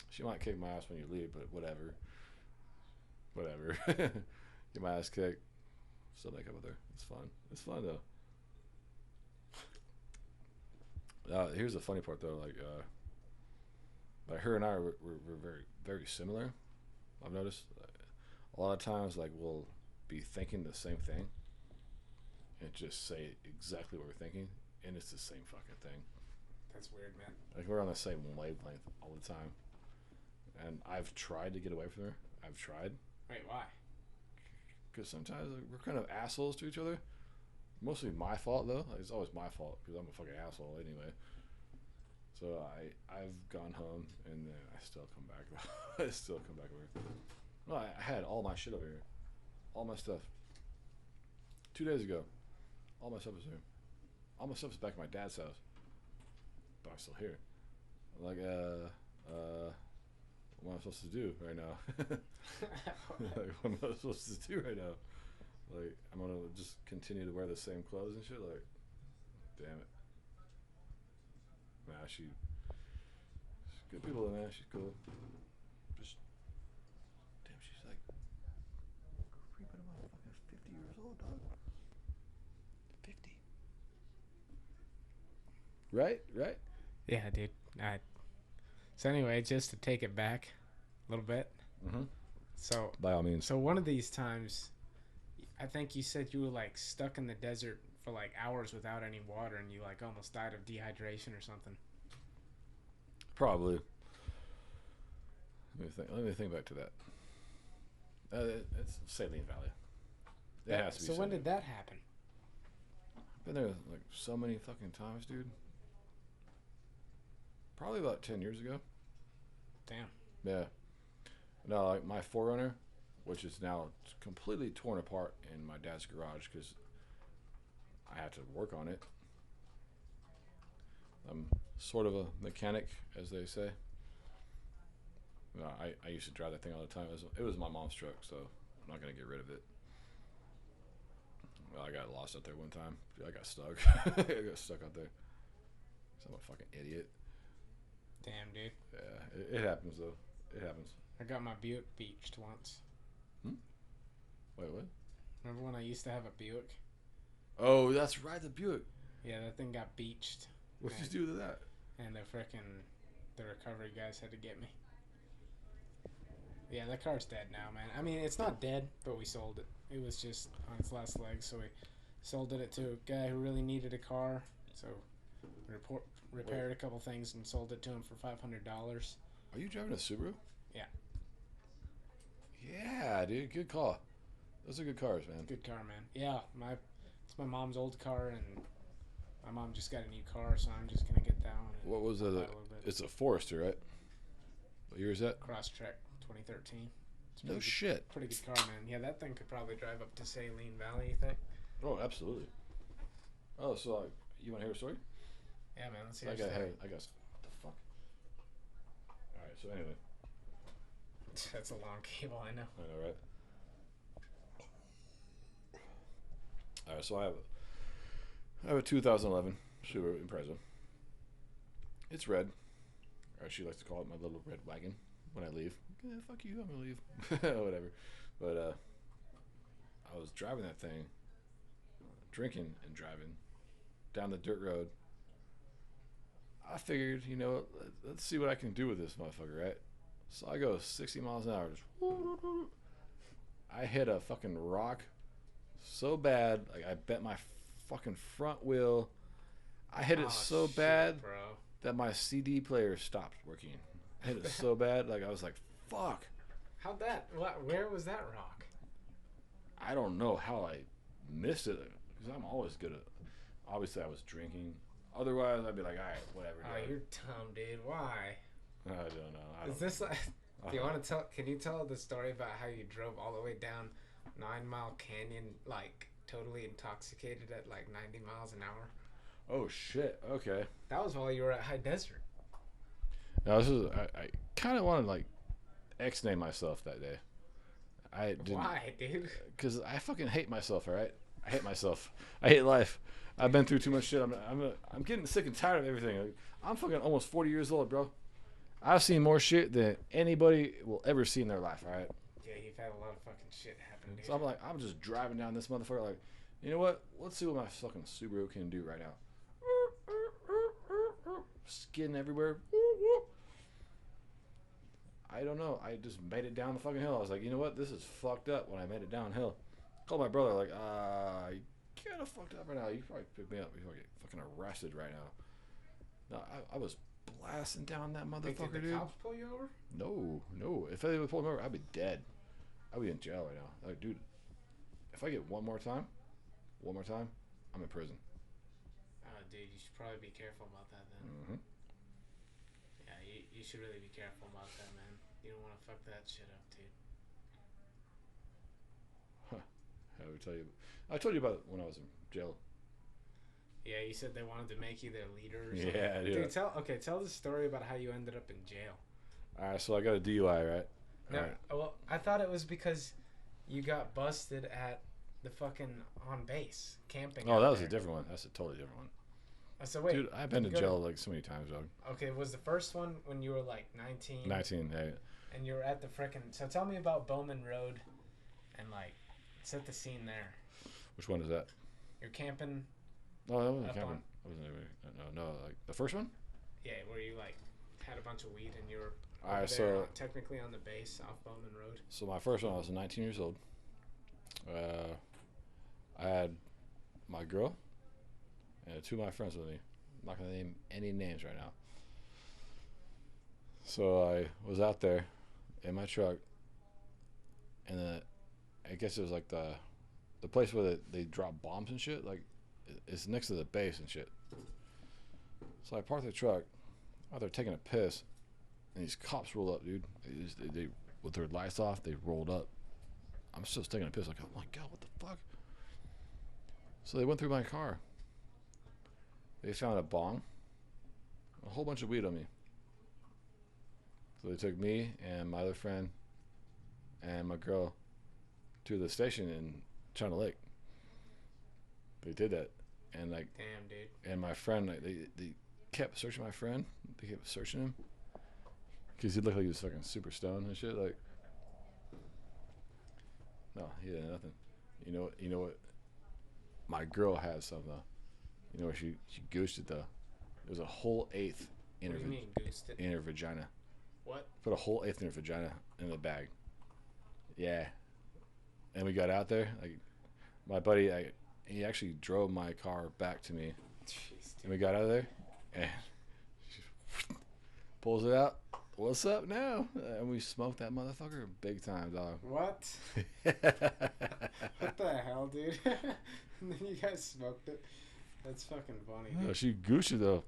She might kick my ass when you leave, but whatever. Whatever. Get my ass kicked. Still make up with her. It's fun. It's fun though. Here's the funny part though. Like her and I we're very very similar. I've noticed a lot of times like we'll be thinking the same thing and just say exactly what we're thinking, and it's the same fucking thing. That's weird, man. Like we're on the same wavelength all the time. And I've tried to get away from her. I've tried. Wait, why? Because sometimes we're kind of assholes to each other. Mostly my fault though. Like, it's always my fault because I'm a fucking asshole anyway. So I've gone home and then I still come back. I still come back over. No, I had all my shit over here, all my stuff. 2 days ago, all my stuff was here. All my stuff is back at my dad's house, but I'm still here. I'm like, what am I supposed to do right now? Like, what am I supposed to do right now? Like, I'm gonna just continue to wear the same clothes and shit. Like, damn it. Nah, she's good people, man. She's cool. Just, damn, she's like creeping about fucking 50 years old, dog. 50. Right? Yeah, dude. So anyway, just to take it back a little bit. Mm-hmm. So By all means. So one of these times, I think you said you were like stuck in the desert for like hours without any water, and you like almost died of dehydration or something. Probably. Let me think back to that. It's Saline Valley. It has to be. So when Saline. did that happen? I've been there like so many fucking times, dude. Probably about 10 years ago. Damn. Yeah. No, like my Forerunner, which is now completely torn apart in my dad's garage because I had to work on it. I'm sort of a mechanic, as they say. No, I used to drive that thing all the time. It was my mom's truck, so I'm not going to get rid of it. Well, I got lost out there one time. I got stuck. I got stuck out there. So I'm a fucking idiot. Damn, dude. Yeah, it happens, though. It happens. I got my Buick beached once. Wait, what? Remember when I used to have a Buick? Oh, that's right, the Buick. Yeah, that thing got beached. What did you do to that? And the recovery guys had to get me. Yeah, that car's dead now, man. I mean, it's not dead, but we sold it. It was just on its last legs, so we sold it to a guy who really needed a car. So repaired a couple things and sold it to him for $500. Are you driving a Subaru? Yeah. Yeah, dude. Good call. Those are good cars, man. Good car, man. Yeah, it's my mom's old car, and my mom just got a new car, so I'm just gonna get that one. What was it? It's a Forester, right? What year is that? Crosstrek 2013. No shit. Pretty good car, man. Yeah, that thing could probably drive up to Saline Valley, you think? Oh, absolutely. Oh, so you want to hear a story? Yeah, man. Let's see. I got. What the fuck? All right. So anyway. That's a long cable, I know. I know, right? All right. So I have a 2011 Subaru Impreza. It's red. Or she likes to call it my little red wagon when I leave. Yeah, fuck you, I'm gonna leave. Whatever. But I was driving that thing, drinking and driving down the dirt road. I figured, let's see what I can do with this motherfucker, right? So I go 60 miles an hour. Just I hit a fucking rock so bad, like I bent my fucking front wheel. I hit it so bad, bro, that my CD player stopped working. I hit it so bad, like I was like, fuck. How'd that? Where was that rock? I don't know how I missed it, because I'm always good at. Obviously, I was drinking. Otherwise, I'd be like, all right, whatever. Oh, you're dumb, dude. Why? I don't know. Is this like? Do you want to tell? Can you tell the story about how you drove all the way down 9 Mile Canyon, like totally intoxicated at like 90 miles an hour? Oh shit. Okay. That was while you were at High Desert. Now this is. I kind of wanted to like X-name myself that day. I didn't. Why, dude? Because I fucking hate myself. All right. I hate myself. I hate life. I've been through too much shit. I'm getting sick and tired of everything. Like, I'm fucking almost 40 years old, bro. I've seen more shit than anybody will ever see in their life, all right? Yeah, you've had a lot of fucking shit happen, dude. So I'm just driving down this motherfucker like, you know what? Let's see what my fucking Subaru can do right now. Skidding everywhere. I don't know. I just made it down the fucking hill. I was like, you know what? This is fucked up when I made it downhill. Called my brother like, you kind of fucked up right now. You probably pick me up. You probably get fucking arrested right now. No, I was blasting down that Wait, motherfucker, did the dude. cops pull you over? No. If they would pull me over, I'd be dead. I'd be in jail right now. Like, dude, if I get one more time, I'm in prison. Oh, dude, you should probably be careful about that then. Mm-hmm. Yeah, you should really be careful about that, man. You don't want to fuck that shit up, dude. I would tell you. I told you about it when I was in jail. Yeah, you said they wanted to make you their leader or something. Yeah, Dude, tell the story about how you ended up in jail. All right, so I got a DUI, right? No, All right. well, I thought it was because you got busted at the fucking on base camping. Oh, out that was there. a different one. That's a totally different one. So wait, Dude, I've been to go jail like so many times, dog. Okay, was the first one when you were like 19? 19, hey. And you were at the frickin'. So tell me about Bowman Road, and like, set the scene there. Which one is that? You're camping. No, that wasn't Up camping. on- I wasn't even, no, like the first one? Yeah, where you like had a bunch of weed and you were All right, there, so technically on the base off Bowman Road. so my first one, I was 19 years old. I had my girl and two of my friends with me. I'm not gonna name any names right now. So I was out there in my truck, and I guess it was like the place where they drop bombs and shit. Like it's next to the base and shit. So I parked the truck. Out there taking a piss, and these cops roll up, dude. They with their lights off, they rolled up. I'm still taking a piss. Like, oh my god, what the fuck? So they went through my car. They found a bong, a whole bunch of weed on me. So they took me and my other friend and my girl to the station in China Lake. They did that, and like, Damn, dude. and my friend, like, they kept searching my friend. They kept searching him because he looked like he was fucking super stoned and shit. Like, no, he had nothing. You know what? My girl had some though. You know what she goosed it though. There was a whole eighth in What her do you mean, goosed it? in her vagina. What? Put a whole eighth in her vagina in the bag. Yeah. And we got out there. Like, my buddy, he actually drove my car back to me. Jeez, And we got out of there, and she pulls it out. What's up now? And we smoked that motherfucker big time, dog. What? What the hell, dude? And then you guys smoked it. That's fucking funny, dude. No, she goosed it though.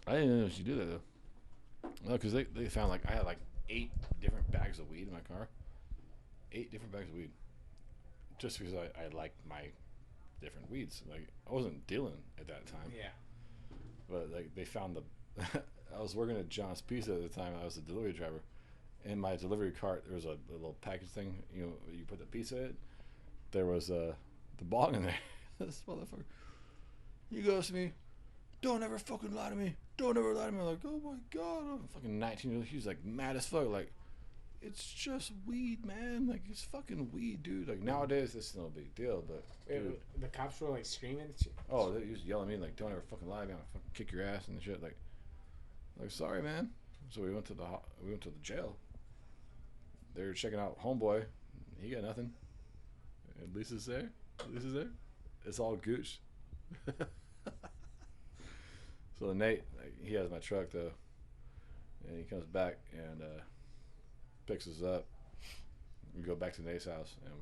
I didn't know she did that though. No, because they found like I had like 8 different bags of weed in my car. 8 different bags of weed. Just because I liked my different weeds. Like, I wasn't dealing at that time. Yeah. But like they found the I was working at John's Pizza at the time. I was a delivery driver. In my delivery cart there was a little package thing, you put the pizza in. There was the bong in there. This motherfucker, he goes to me, don't ever fucking lie to me, don't ever lie to me. I'm like, oh my god, I'm fucking 19. He's like mad as fuck, like, it's just weed, man. Like, it's fucking weed, dude. Like, nowadays this is no big deal, but dude, The cops were like screaming at you. oh, they used to yell at me like, don't ever fucking lie to me, I'm gonna fucking kick your ass and shit. Like, sorry, man. So we went to the jail. They were checking out homeboy. He got nothing. And Lisa's there. It's all gooch. So Nate, like, he has my truck though, and he comes back and picks us up. We go back to Nate's house, and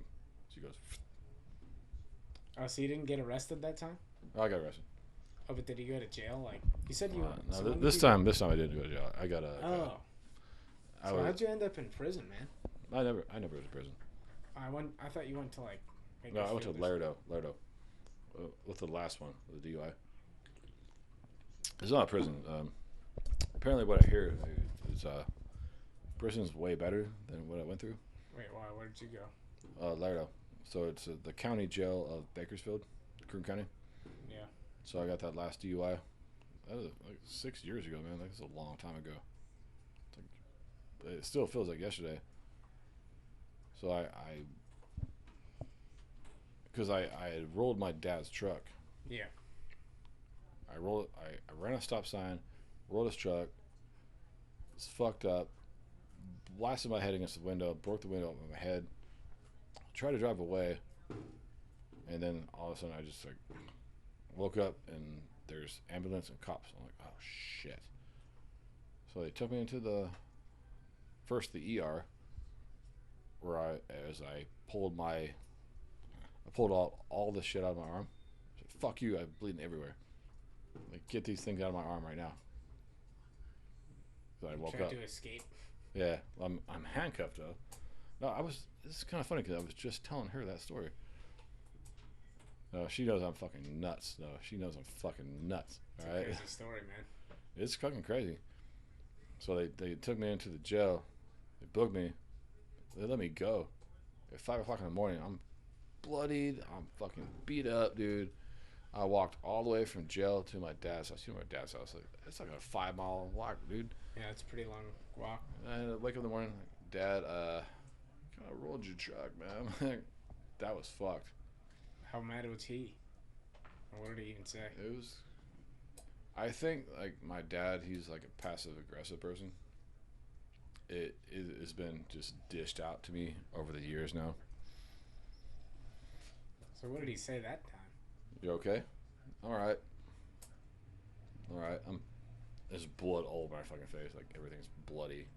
she goes, Oh, so you didn't get arrested that time? oh, I got arrested. Oh, but did you go to jail? Like, you said you. No, so when did this you- time I didn't go to jail. I got a. Oh. I So was, how'd you end up in prison, man? I never was in prison. I thought you went to like. No, I went to Bakersfield or Laredo, with the last one, the DUI. It's not a prison. Apparently, what I hear is prison's way better than what I went through. something. Wait, why? Where did you go? Laredo. So it's the county jail of Bakersfield, Kern County. Yeah. So I got that last DUI. That was like 6 years ago, man. That's a long time ago. It's like, it still feels like yesterday. So because I had rolled my dad's truck. Yeah. I ran a stop sign, rolled his truck. It's fucked up. Blasted my head against the window, broke the window up with my head. Tried to drive away, and then all of a sudden I just like woke up and there's ambulance and cops. I'm like, oh shit. So they took me into the ER, where I pulled all the shit out of my arm. I said, fuck you, I'm bleeding everywhere. Like, get these things out of my arm right now. So I woke up. Tried to escape. Yeah, I'm handcuffed though. No, this is kind of funny because I was just telling her that story. No, she knows I'm fucking nuts. No, she knows I'm fucking nuts. It's all a right, crazy story, man. it's fucking crazy. So they took me into the jail. They booked me. They let me go. At 5 o'clock in the morning, I'm bloodied. I'm fucking beat up, dude. I walked all the way from jail to my dad's house. You know my dad's house? Like, it's like a 5-mile walk, dude. Yeah, it's a pretty long walk. And I wake up in the morning, like, Dad, kind of rolled your truck, man. That was fucked. How mad was he? Or what did he even say? It was. I think like my dad, he's like a passive aggressive person. It has been just dished out to me over the years now. So what did he say that time? You okay? All right. There's blood all over my fucking face. Like everything's bloody.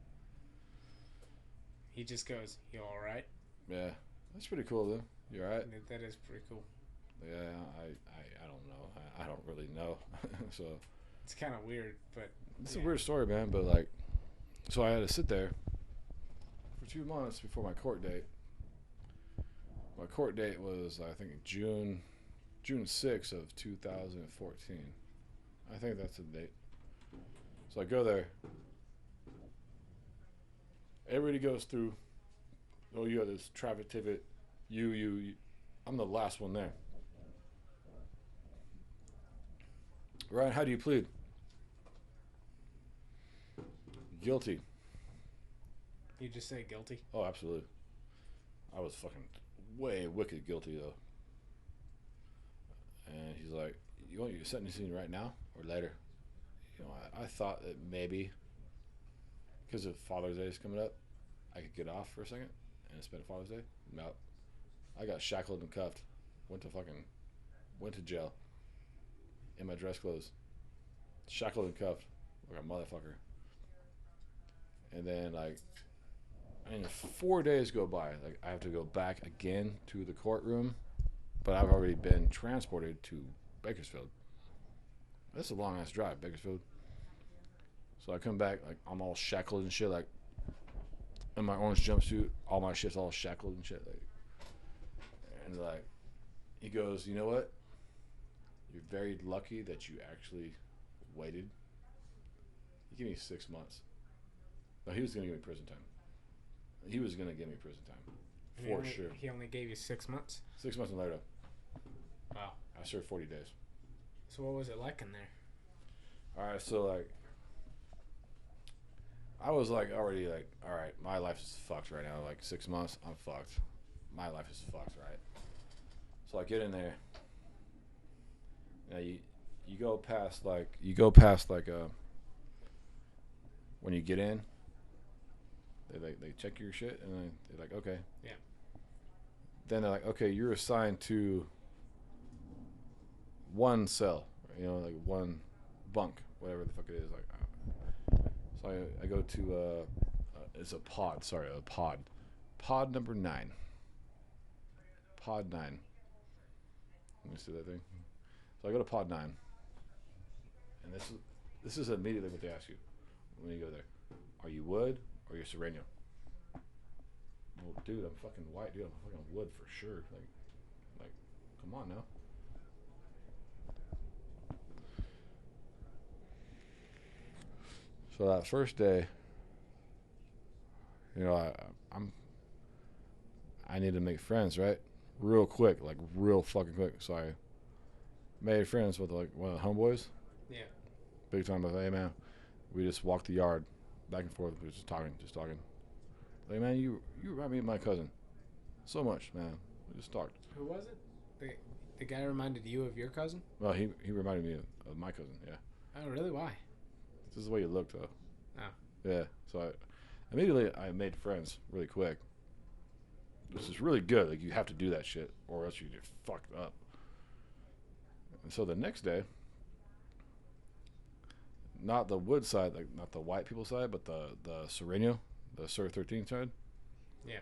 He just goes, "You all right?" Yeah, that's pretty cool though. You all right? That is pretty cool. Yeah, I don't know. I don't really know. So It's kind of weird, but it's a weird story, man. But like, so I had to sit there for 2 months before my court date. My court date was, I think, June 6th of 2014. I think that's the date. So I go there. Everybody goes through. Oh, you got this traffic ticket. You. I'm the last one there. Ryan, how do you plead? Guilty. you just say guilty. Oh, absolutely. I was fucking way wicked guilty though. And he's like, "You want your sentencing right now or later?" You know, I thought that maybe because of Father's Day is coming up, I could get off for a second and spend Father's Day. No, I got shackled and cuffed. Went to jail in my dress clothes, shackled and cuffed like a motherfucker. And then like, and 4 days go by. Like I have to go back again to the courtroom, but I've already been transported to Bakersfield. That's a long ass drive, Bakersfield. So I come back like I'm all shackled and shit, like in my orange jumpsuit, all my shit's all shackled and shit. Like, and like, he goes, "You know what? You're very lucky that you actually waited." He gave me 6 months. No, he was gonna give me prison time. He was gonna give me prison time for sure. He only gave you 6 months. 6 months later, Wow. I served 40 days. So what was it like in there? All right, so like, I was like already like, all right, my life is fucked right now. Like 6 months, I'm fucked. My life is fucked, right? So I get in there. Now you go past like when you get in, they check your shit and then they're like, okay. Yeah. Then they're like, okay, you're assigned to one cell, you know, like one bunk, whatever the fuck it is. Like, so I go to it's a pod. Sorry, a pod. Pod number 9. Pod 9. Let me see that thing. So I go to pod 9, and this is immediately what they ask you when you go there. Are you wood or you Sereno? Well, dude, I'm fucking white, dude. I'm fucking wood for sure. Like, come on now. So that first day, you know, I need to make friends, right? Real quick, like real fucking quick. So I made friends with like one of the homeboys. Yeah. Big time. Like, hey man, we just walked the yard, back and forth. We were just talking. Like, man, you remind me of my cousin, so much, man. We just talked. Who was it? The guy reminded you of your cousin? Well, he reminded me of my cousin. Yeah. Oh, really? Why? This is the way you look, though. Oh. Yeah. So immediately I made friends really quick. This is really good. Like you have to do that shit, or else you get fucked up. And so the next day, not the wood side, like not the white people side, but the Sereno, the Sur 13 side. Yeah.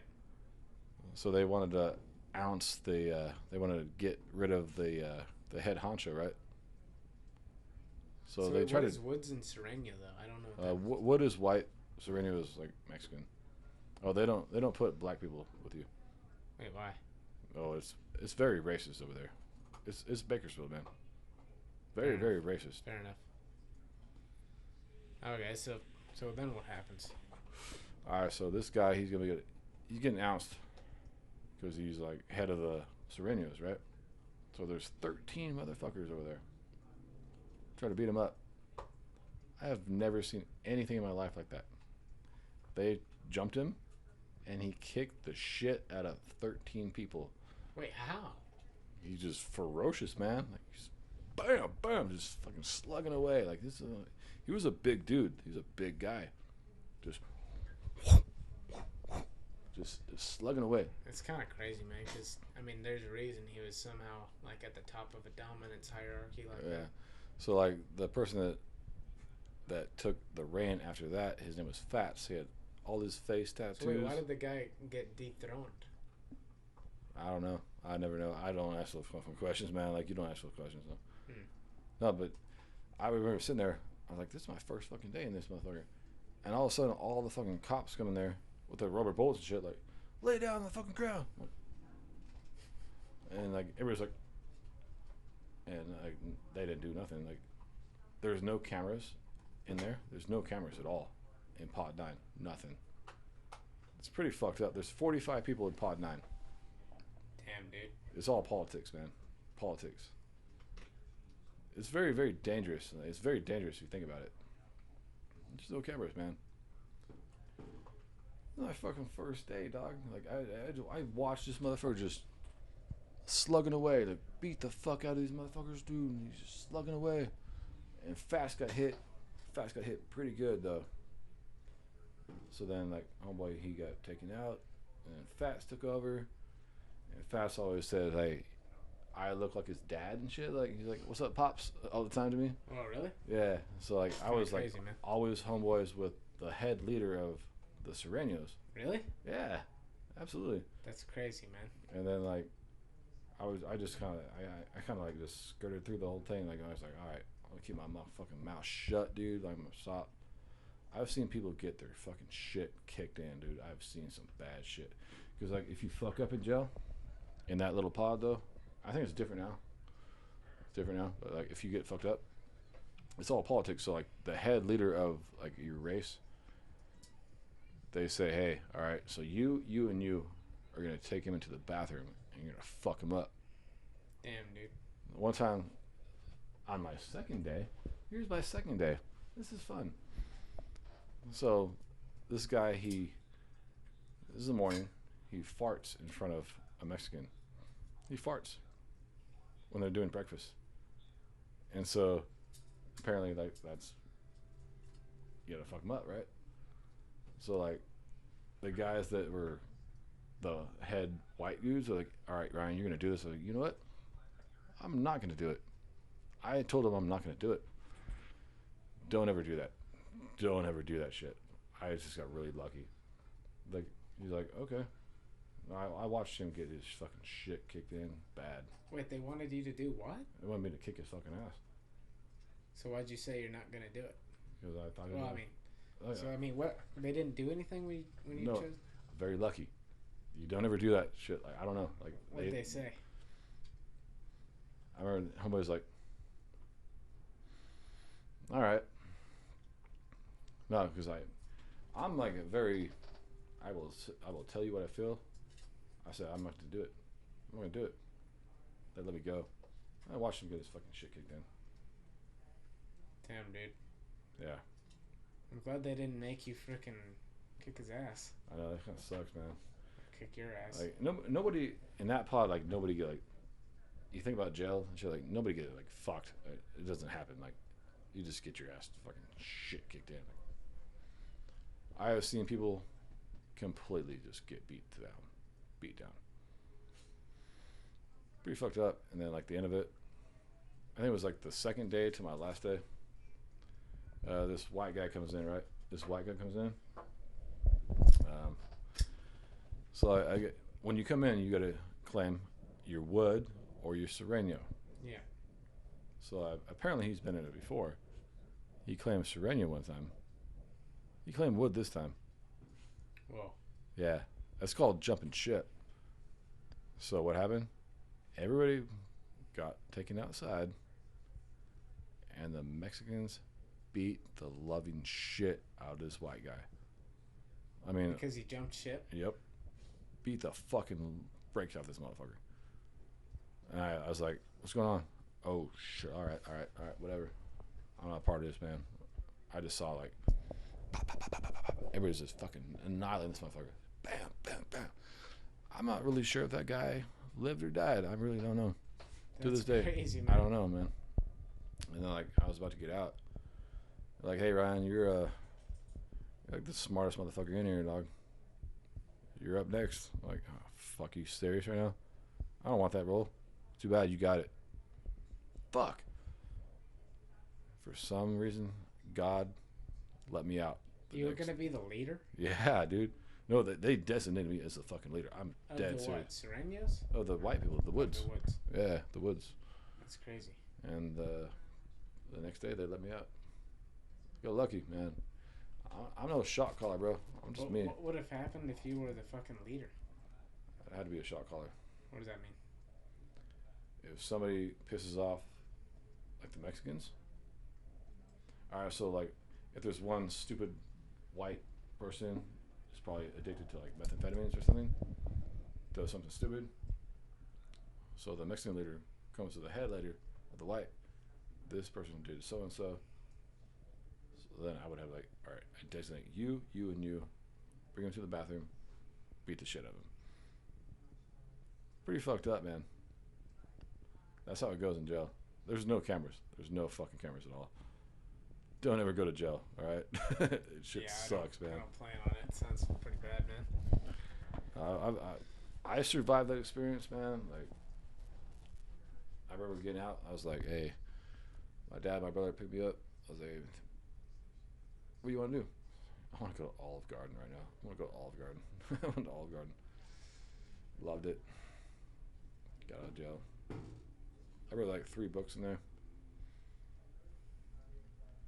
So they wanted to ounce they wanted to get rid of the head honcho, right? So they tried what to. is Woods and Serena though? I don't know. What Wood is white, Sereno is like Mexican. Oh, they don't put black people with you. Wait, why? Oh, it's very racist over there. It's Bakersfield, man. Very Fair very enough. racist. Fair enough. Okay, so then what happens? All right, so this guy he's getting ousted because he's like head of the Serenos, right? So there's 13 motherfuckers over there trying to beat him up. I have never seen anything in my life like that. They jumped him, and he kicked the shit out of 13 people. Wait, how? He's just ferocious, man. Like he's bam, bam, just fucking slugging away. Like he was a big dude. He was a big guy. Just slugging away. It's kind of crazy, man. Because I mean, there's a reason he was somehow like at the top of a dominance hierarchy like that. So like the person that took the reign after that, his name was Fats. He had all his face tattoos. So wait, why did the guy get dethroned? I don't know. I never know. I don't ask those fucking questions, man. Like you don't ask those questions. No. No, but I remember sitting there. I was like, "This is my first fucking day in this motherfucker," and all of a sudden, all the fucking cops come in there with their rubber bullets and shit, like, "Lay down on the fucking ground," and like everybody's like, and like they didn't do nothing. Like there's no cameras in there. There's no cameras at all in Pod 9. Nothing. It's pretty fucked up. There's 45 people in Pod 9. Damn, dude. It's all politics, man. Politics. It's very, very dangerous. It's very dangerous if you think about it. There's no cameras, man. My fucking first day, dog. Like I watched this motherfucker just slugging away. Like beat the fuck out of these motherfuckers, dude. And he's just slugging away. And Fast got hit. Fast got hit pretty good though. So then, like, homeboy, he got taken out, and Fast took over. And Fast always said, "Hey, I look like his dad and shit." Like he's like, "What's up, pops?" all the time to me. Oh, really? Yeah. So like, I was crazy, like, man. always homeboys with the head leader of the Serenos. Really? Yeah, absolutely. That's crazy, man. And then like, I just kind of, I kind of like just skirted through the whole thing. Like I was like, all right, I'm gonna keep my fucking mouth shut, dude. Like, I'm gonna stop. I've seen people get their fucking shit kicked in, dude. I've seen some bad shit. Because like, if you fuck up in jail, in that little pod though, I think it's different now. It's different now. But like, if you get fucked up, it's all politics. So like, the head leader of like your race, they say, "Hey, all right, so you and you are gonna take him into the bathroom and you're gonna fuck him up." Damn, dude. One time, on my second day, here's my second day. This is fun. So, this guy, this is the morning, he farts in front of a Mexican. He farts when they're doing breakfast. And so, apparently, like, that's, you gotta fuck him up, right? So, like, the guys that were the head white dudes are like, "All right, Ryan, you're gonna do this." I'm like, "You know what? I'm not gonna do it." I told him I'm not gonna do it. Don't ever do that. Don't ever do that shit. I just got really lucky. Like, he's like, "Okay." I watched him get his fucking shit kicked in bad. Wait, they wanted you to do what? They wanted me to kick his fucking ass. So why'd you say you're not gonna do it? Because I thought. Well, I mean, so I mean, what? They didn't do anything when you No. chose. Very lucky. You don't ever do that shit. Like, I don't know. Like, What did they say? I remember homeboy's like, "All right." No, because I'm like a very, I will tell you what I feel. I said I'm not gonna do it. I'm gonna do it. They let me go. I watched him get his fucking shit kicked in. Damn, dude. Yeah, I'm glad they didn't make you freaking kick his ass. I know that kind of sucks, man. Kick your ass. Like nobody in that pod, like nobody get like. You think about jail and shit, like nobody get like fucked. It doesn't happen. Like you just get your ass fucking shit kicked in. Like, I have seen people completely just get beat down. Pretty fucked up. And then like the end of it, I think it was like the second day to my last day. This white guy comes in, right? This white guy comes in. Um, so I get when you come in, you got to claim your wood or your sereno. Yeah. So apparently he's been in it before. He claimed sereno one time. He claimed wood this time. Whoa. Yeah, that's called jumping shit. So what happened? Everybody got taken outside, and the Mexicans beat the loving shit out of this white guy. I mean, Because he jumped ship? yep, beat the fucking brakes off this motherfucker. And I was like, "What's going on?" Oh shit! All right, whatever. I'm not part of this, man. I just saw like, pop, pop, pop, pop, pop, pop. Everybody's just fucking annihilating this motherfucker. Bam, bam, bam. I'm not really sure if that guy lived or died. I really don't know. To this day, crazy, man. I don't know, man. And then like I was about to get out, like, "Hey Ryan, you're like the smartest motherfucker in here, dog. You're up next." I'm like, oh, fuck, you serious right now? I don't want that role. Too bad, you got it. Fuck. For some reason, God let me out. You were gonna be the leader Yeah, dude. No, they designated me as the fucking leader. I'm of dead the serious. what? Serenos? Oh, the white people, the woods. The woods. Yeah, the woods. That's crazy. And the next day they let me out. Got lucky, man. I'm no shot caller, bro. I'm just me. What would have happened if you were the fucking leader? I had to be a shot caller. What does that mean? If somebody pisses off, like the Mexicans. All right, so like, if there's one stupid white person who's probably addicted to like methamphetamines or something, does something stupid. So the Mexican leader comes to the head leader of the white. This person did so and so. So then I would have like, all right, I designate you, and you. Bring him to the bathroom, beat the shit out of him. Pretty fucked up, man. That's how it goes in jail. There's no cameras. There's no fucking cameras at all. Don't ever go to jail, all right? Shit sucks, man. I don't plan on it. Sounds pretty bad, man. I survived that experience, man. Like, I remember getting out. I was like, "Hey," my dad, my brother picked me up. I was like, "What do you want to do?" "I want to go to Olive Garden right now. I want to go to Olive Garden." I went to Olive Garden. Loved it. Got out of jail. I read like 3 books in there.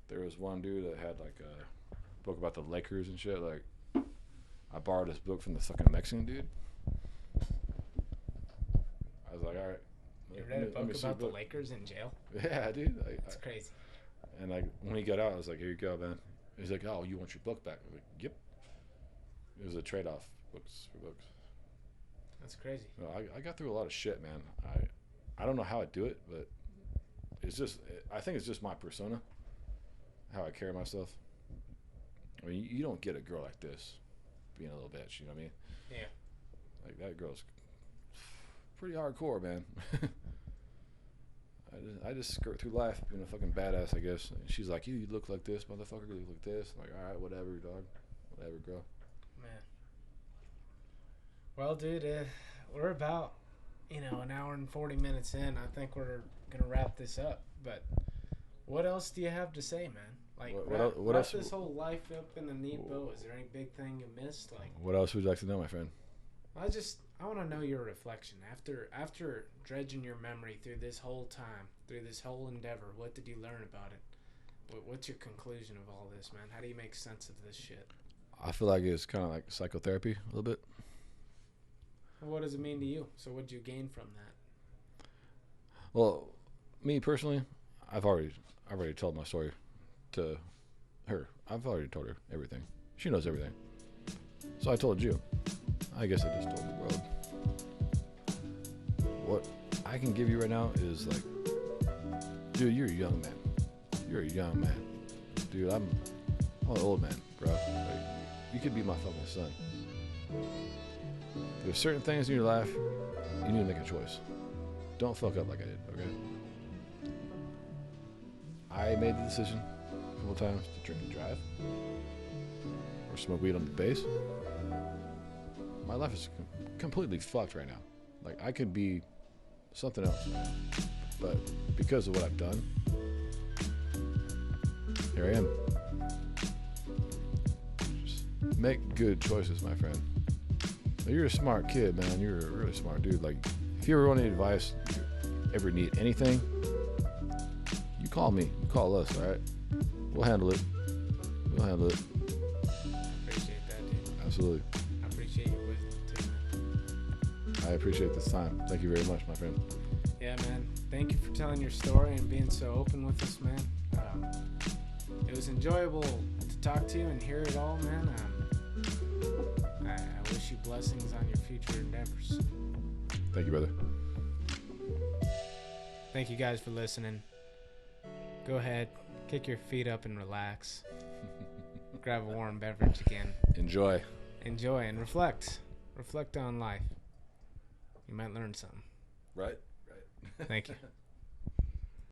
There was one dude that had like a book about the Lakers and shit. Like, I borrowed this book from the fucking Mexican dude. I was like, all right. You read a book about the Lakers in jail? Yeah, dude. That's crazy. And like when he got out, I was like, "Here you go, man." He's like, "Oh, you want your book back?" I'm like, "Yep." It was a trade-off, books for books. That's crazy. No, I got through a lot of shit, man. I don't know how I do it, but it's just, I think it's just my persona, how I carry myself. I mean, you don't get a girl like this being a little bitch, you know what I mean? Yeah. Like, that girl's pretty hardcore, man. I just skirt through life being a fucking badass, I guess. And she's like, you look like this, motherfucker. You look like this. I'm like, all right, whatever, dog. Whatever, girl. Man. Well, dude, we're about, an hour and 40 minutes in. I think we're going to wrap this up. But what else do you have to say, man? Like, what else? This whole life up in a neat bow. Is there any big thing you missed? Like, what else would you like to know, my friend? I want to know your reflection after dredging your memory through this whole time, through this whole endeavor. What did you learn about it? What's your conclusion of all this, man? How do you make sense of this shit? I feel like it's kind of like psychotherapy a little bit. What does it mean to you? So what did you gain from that? Well, me personally, I've already told my story to her. I've already told her everything. She knows everything. So I told you. I guess I just told the world. What I can give you right now is like, dude, you're a young man. You're a young man. Dude, I'm an old man, bro. Like, you could be my fucking son. There's certain things in your life, you need to make a choice. Don't fuck up like I did, okay? I made the decision a couple times to drink and drive. Or smoke weed on the base. My life is completely fucked right now. Like, I could be something else. But because of what I've done, here I am. Just make good choices, my friend. You're a smart kid, man. You're a really smart dude. Like, if you ever want any advice, ever need anything, you call me. You call us, all right? We'll handle it. I appreciate that, dude. Absolutely. I appreciate your wisdom, too, man. I appreciate this time. Thank you very much, my friend. Yeah, man. Thank you for telling your story and being so open with us, man. It was enjoyable to talk to you and hear it all, man. I wish you blessings on your future endeavors. Thank you, brother. Thank you guys for listening. Go ahead, kick your feet up and relax. Grab a warm beverage again. Enjoy And reflect. Reflect on life. You might learn something. Right. Thank you.